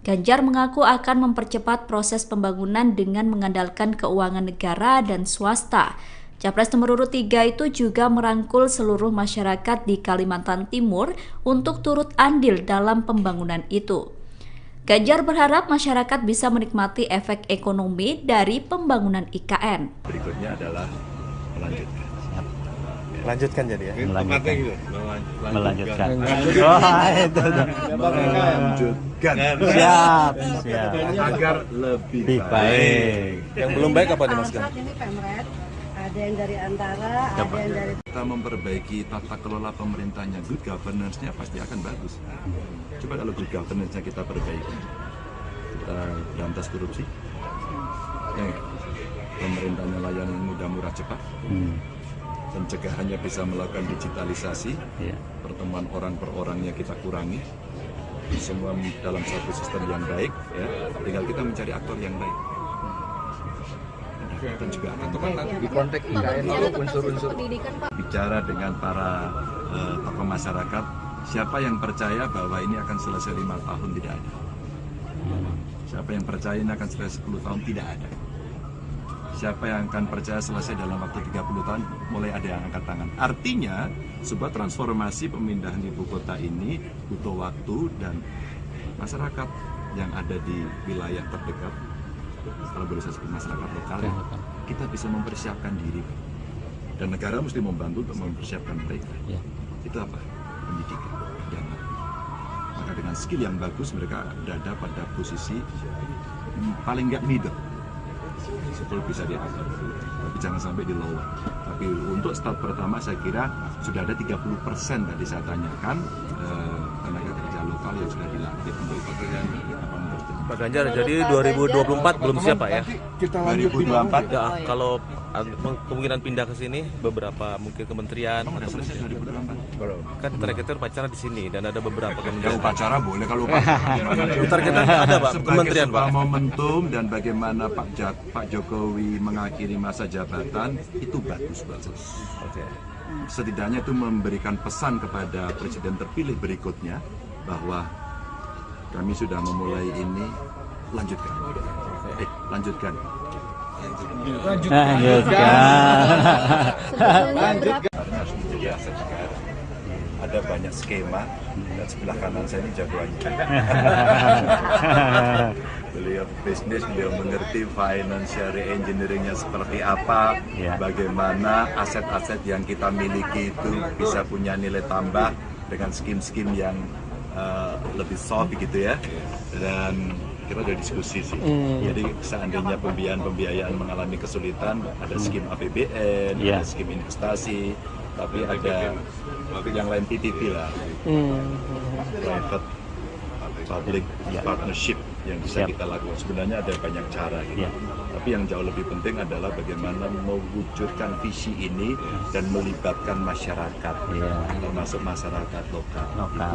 Ganjar mengaku akan mempercepat proses pembangunan dengan mengandalkan keuangan negara dan swasta. Capres nomor urut 3 itu juga merangkul seluruh masyarakat di Kalimantan Timur untuk turut andil dalam pembangunan itu. Ganjar berharap masyarakat bisa menikmati efek ekonomi dari pembangunan IKN. Berikutnya adalah melanjutkan. Lanjutkan jadi ya. Melanjutkan. Melanjutkan. Siap. Agar lebih baik. Yang belum baik apa nih Mas Gan? Saat ini Pemret, ada yang dari Antara, ada yang dari kita memperbaiki tata kelola pemerintahnya, good governance-nya pasti akan bagus. Coba kalau good governance-nya kita perbaiki, kita berantas korupsi, ya, pemerintahnya layanan mudah, murah, cepat, pencegahannya bisa melakukan digitalisasi, pertemuan orang per orangnya kita kurangi, semua dalam satu sistem yang baik, ya, tinggal kita mencari aktor yang baik. Dan juga akan di konteks IKN itu unsur-unsur bicara dengan para tokoh masyarakat, siapa yang percaya bahwa ini akan selesai 5 tahun, tidak ada. Siapa yang percaya ini akan selesai 10 tahun, tidak ada. Siapa yang akan percaya selesai dalam waktu 30 tahun, mulai ada yang angkat tangan. Artinya, sebuah transformasi pemindahan ibu kota ini butuh waktu, dan masyarakat yang ada di wilayah terdekat, kalau boleh saya sebut masyarakat lokal, kita bisa mempersiapkan diri. Dan negara mesti membantu untuk mempersiapkan mereka. Itu apa? Pendidikan yang bagus. Maka dengan skill yang bagus, mereka berada pada posisi paling nggak middle. Betul bisa di atas, tapi jangan sampai di lower. Tapi untuk start pertama saya kira sudah ada 30% tadi saya tanyakan tenaga kerja lokal yang sudah dilatih untuk pekerjaan Pak Ganjar, jadi 2024 belum siap Pak ya? 2024 ya, kalau kemungkinan pindah ke sini beberapa mungkin kementerian. udah selesai 2024. Kan targetnya upacara di sini dan ada beberapa Ya, kementerian. upacara boleh kalau Targetnya ada Pak, kementerian Pak. Sebagai momentum dan bagaimana Pak Jokowi mengakhiri masa jabatan itu bagus. Oke. Setidaknya itu memberikan pesan kepada presiden terpilih berikutnya bahwa kami sudah memulai ini, lanjutkan. Lanjutkan. Karena harus menjadi aset negara. Ada banyak skema, dan sebelah kanan saya ini jagoannya. Beliau bisnis, beliau mengerti financial engineering-nya seperti apa, bagaimana aset-aset yang kita miliki itu bisa punya nilai tambah dengan skim-skim yang lebih soft gitu ya. Dan kita udah diskusi sih. Jadi seandainya pembiayaan mengalami kesulitan, ada skim APBN, ada skim investasi, tapi ada yang lain PPP lah, private public partnership yang bisa kita lakukan. Sebenarnya ada banyak cara gitu. Tapi yang jauh lebih penting adalah bagaimana mewujudkan visi ini dan melibatkan masyarakat, termasuk masyarakat lokal.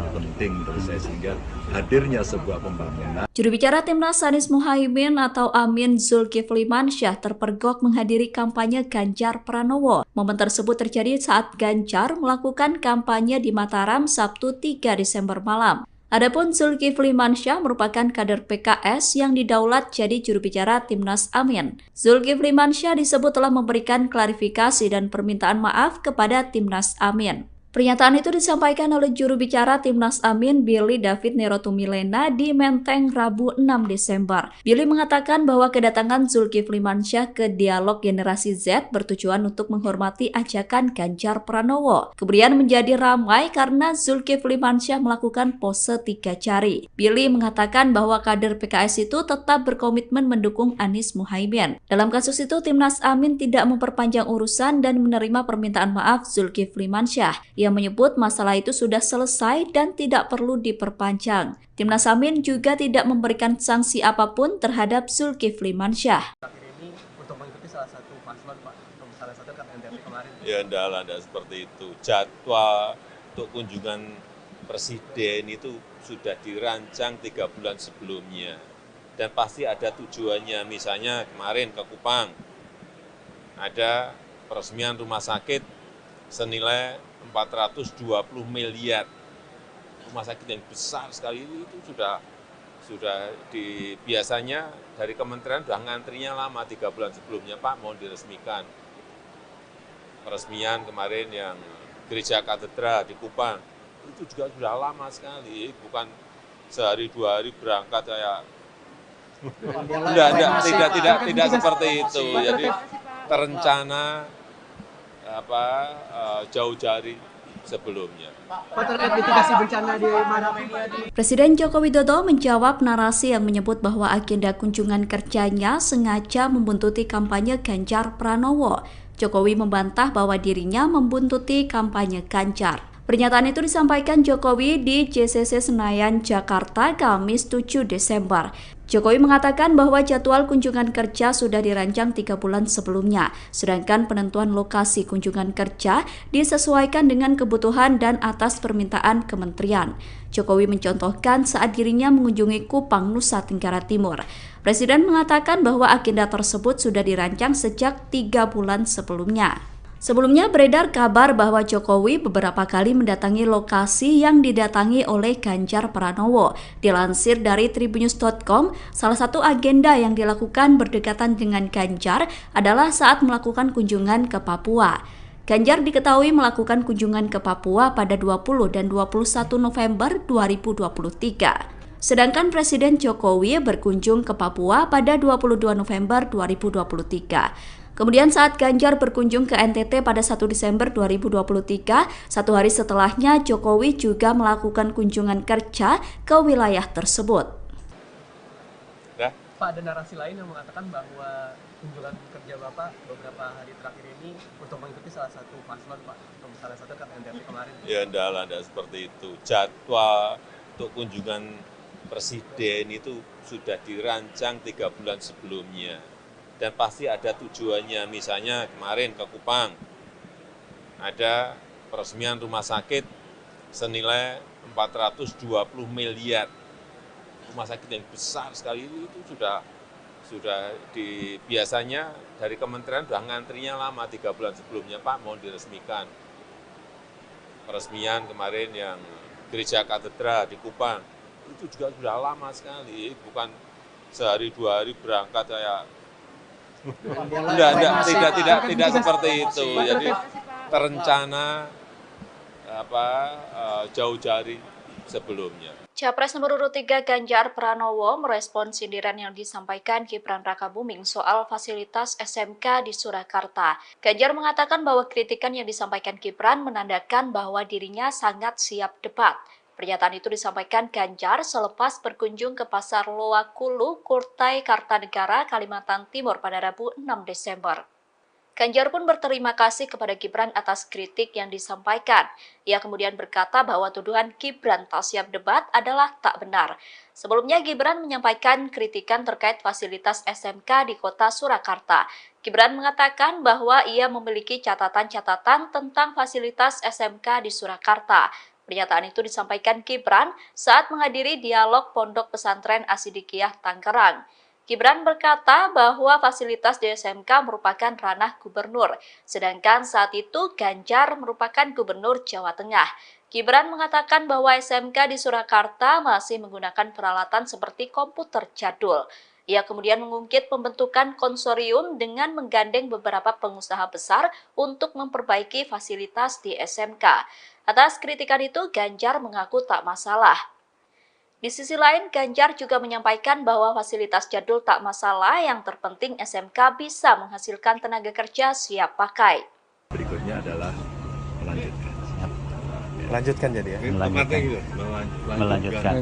Itu penting menurut saya, sehingga hadirnya sebuah pembangunan. Juru bicara Timnas Anies Muhaimin atau Amin Zulkifli Mansyah terpergok menghadiri kampanye Ganjar Pranowo. Momen tersebut terjadi saat Ganjar melakukan kampanye di Mataram Sabtu 3 Desember malam. Adapun Zulkifli Mansyah merupakan kader PKS yang didaulat jadi juru bicara Timnas Amin. Zulkifli Mansyah disebut telah memberikan klarifikasi dan permintaan maaf kepada Timnas Amin. Pernyataan itu disampaikan oleh juru bicara Timnas Amin Billy David Nerotumilena di Menteng Rabu 6 Desember. Billy mengatakan bahwa kedatangan Zulkifli Mansyah ke Dialog Generasi Z bertujuan untuk menghormati ajakan Ganjar Pranowo. Kemudian menjadi ramai karena Zulkifli Mansyah melakukan pose 3 jari. Billy mengatakan bahwa kader PKS itu tetap berkomitmen mendukung Anies Muhaimin. Dalam kasus itu, Timnas Amin tidak memperpanjang urusan dan menerima permintaan maaf Zulkifli Mansyah. Ia menyebut masalah itu sudah selesai dan tidak perlu diperpanjang. Timnas Amin juga tidak memberikan sanksi apapun terhadap Zulkifli Mansyah. Ini untuk mengikuti salah satu paslon, Pak, untuk salah satu KPNDP kemarin. Ya enggak seperti itu. Jadwal untuk kunjungan presiden itu sudah dirancang 3 bulan sebelumnya. Dan pasti ada tujuannya. Misalnya kemarin ke Kupang, ada peresmian rumah sakit senilai 420 miliar. Rumah sakit yang besar sekali itu sudah biasanya dari kementerian sudah ngantrinya lama 3 bulan sebelumnya, Pak, mau diresmikan. Peresmian kemarin yang gereja katedral di Kupang itu juga sudah lama sekali, bukan sehari 2 hari berangkat kayak tidak seperti itu. Jadi terencana jauh jari sebelumnya. Presiden Joko Widodo menjawab narasi yang menyebut bahwa agenda kunjungan kerjanya sengaja membuntuti kampanye Ganjar Pranowo. Jokowi membantah bahwa dirinya membuntuti kampanye Ganjar. Pernyataan itu disampaikan Jokowi di JCC Senayan, Jakarta, Kamis 7 Desember. Jokowi mengatakan bahwa jadwal kunjungan kerja sudah dirancang 3 bulan sebelumnya, sedangkan penentuan lokasi kunjungan kerja disesuaikan dengan kebutuhan dan atas permintaan kementerian. Jokowi mencontohkan saat dirinya mengunjungi Kupang, Nusa Tenggara Timur. Presiden mengatakan bahwa agenda tersebut sudah dirancang sejak 3 bulan sebelumnya. Sebelumnya beredar kabar bahwa Jokowi beberapa kali mendatangi lokasi yang didatangi oleh Ganjar Pranowo. Dilansir dari tribunnews.com, salah satu agenda yang dilakukan berdekatan dengan Ganjar adalah saat melakukan kunjungan ke Papua. Ganjar diketahui melakukan kunjungan ke Papua pada 20 dan 21 November 2023. Sedangkan Presiden Jokowi berkunjung ke Papua pada 22 November 2023. Kemudian saat Ganjar berkunjung ke NTT pada 1 Desember 2023, satu hari setelahnya Jokowi juga melakukan kunjungan kerja ke wilayah tersebut. Pak, ada narasi lain yang mengatakan bahwa kunjungan kerja Bapak beberapa hari terakhir ini untuk mengikuti salah satu paslon, Pak, untuk salah satu KPNDP kemarin. Ya enggak seperti itu. Jadwal untuk kunjungan presiden itu sudah dirancang 3 bulan sebelumnya. Dan pasti ada tujuannya. Misalnya kemarin ke Kupang, ada peresmian rumah sakit senilai 420 miliar. Rumah sakit yang besar sekali itu sudah biasanya dari kementerian sudah ngantrinya lama 3 bulan sebelumnya, Pak, mau diresmikan. Peresmian kemarin yang gereja katedral di Kupang itu juga sudah lama sekali, bukan sehari 2 hari berangkat kayak tidak seperti itu. Jadi terencana jauh jari sebelumnya. Capres nomor urut 3 Ganjar Pranowo merespon sindiran yang disampaikan Gibran Rakabuming soal fasilitas SMK di Surakarta. Ganjar mengatakan bahwa kritikan yang disampaikan Gibran menandakan bahwa dirinya sangat siap debat. Pernyataan itu disampaikan Ganjar selepas berkunjung ke Pasar Loakulu, Kurtai, Kartanegara, Kalimantan Timur pada Rabu 6 Desember. Ganjar pun berterima kasih kepada Gibran atas kritik yang disampaikan. Ia kemudian berkata bahwa tuduhan Gibran tak siap debat adalah tak benar. Sebelumnya Gibran menyampaikan kritikan terkait fasilitas SMK di kota Surakarta. Gibran mengatakan bahwa ia memiliki catatan-catatan tentang fasilitas SMK di Surakarta. Pernyataan itu disampaikan Gibran saat menghadiri dialog Pondok Pesantren Asidikiyah Tangerang. Gibran berkata bahwa fasilitas di SMK merupakan ranah gubernur, sedangkan saat itu Ganjar merupakan gubernur Jawa Tengah. Gibran mengatakan bahwa SMK di Surakarta masih menggunakan peralatan seperti komputer jadul. Ia kemudian mengungkit pembentukan konsorsium dengan menggandeng beberapa pengusaha besar untuk memperbaiki fasilitas di SMK. Atas kritikan itu, Ganjar mengaku tak masalah. Di sisi lain, Ganjar juga menyampaikan bahwa fasilitas jadul tak masalah, yang terpenting SMK bisa menghasilkan tenaga kerja siap pakai. Berikutnya adalah melanjutkan. Melanjutkan jadi ya? Melanjutkan. Melanjutkan.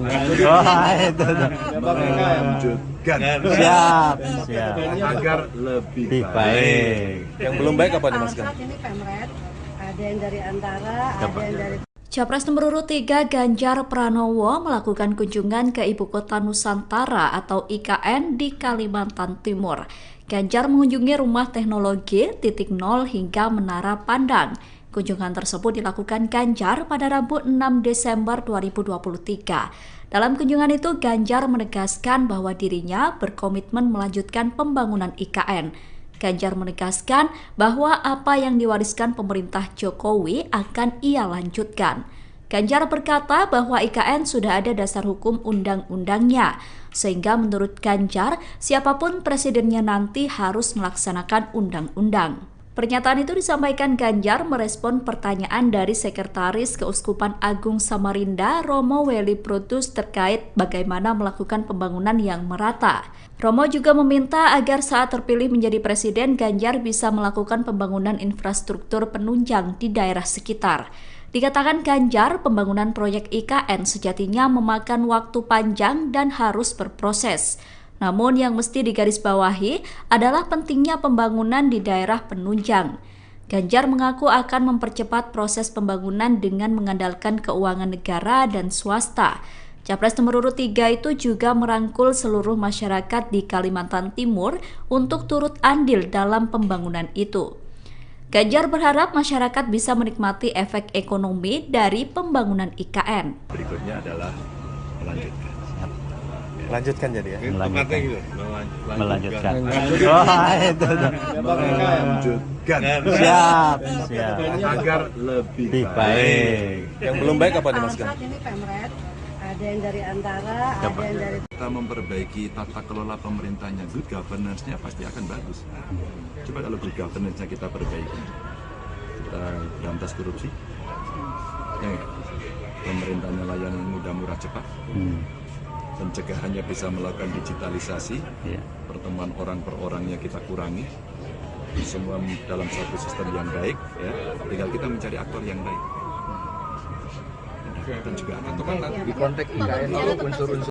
Melanjutkan. Siap. Siap. Agar lebih Baik. Yang belum baik apa nih Mas Gan? Saat ini Pemret, ada yang dari Antara, ada yang dari Capres nomor urut 3 Ganjar Pranowo melakukan kunjungan ke Ibu Kota Nusantara atau IKN di Kalimantan Timur. Ganjar mengunjungi Rumah Teknologi, Titik Nol hingga Menara Pandang. Kunjungan tersebut dilakukan Ganjar pada Rabu 6 Desember 2023. Dalam kunjungan itu, Ganjar menegaskan bahwa dirinya berkomitmen melanjutkan pembangunan IKN. Ganjar menegaskan bahwa apa yang diwariskan pemerintah Jokowi akan ia lanjutkan. Ganjar berkata bahwa IKN sudah ada dasar hukum undang-undangnya, sehingga menurut Ganjar, siapapun presidennya nanti harus melaksanakan undang-undang. Pernyataan itu disampaikan Ganjar merespon pertanyaan dari Sekretaris Keuskupan Agung Samarinda, Romo Weli Brutus, terkait bagaimana melakukan pembangunan yang merata. Romo juga meminta agar saat terpilih menjadi presiden, Ganjar bisa melakukan pembangunan infrastruktur penunjang di daerah sekitar. Dikatakan Ganjar, pembangunan proyek IKN sejatinya memakan waktu panjang dan harus berproses. Namun yang mesti digarisbawahi adalah pentingnya pembangunan di daerah penunjang. Ganjar mengaku akan mempercepat proses pembangunan dengan mengandalkan keuangan negara dan swasta. Capres nomor urut 3 itu juga merangkul seluruh masyarakat di Kalimantan Timur untuk turut andil dalam pembangunan itu. Ganjar berharap masyarakat bisa menikmati efek ekonomi dari pembangunan IKN. Berikutnya adalah melanjutkan. Melanjutkan jadi ya? Melanjutkan. Melanjutkan. Melanjutkan. Siap. Siap. Agar lebih Baik. Yang belum baik apa nih Mas Gan? saat ini Pemret, ada yang dari Antara, ada yang dari kita memperbaiki tata kelola pemerintahnya, good governance-nya pasti akan bagus. Coba kalau good governance-nya kita perbaiki, kita berantas korupsi, ya, pemerintahnya layanan mudah, murah, cepat, pencegahannya bisa melakukan digitalisasi, pertemuan orang per orangnya kita kurangi, semua dalam satu sistem yang baik, ya. Tinggal kita mencari aktor yang baik. Dan juga akan di konteks IKN itu unsur-unsur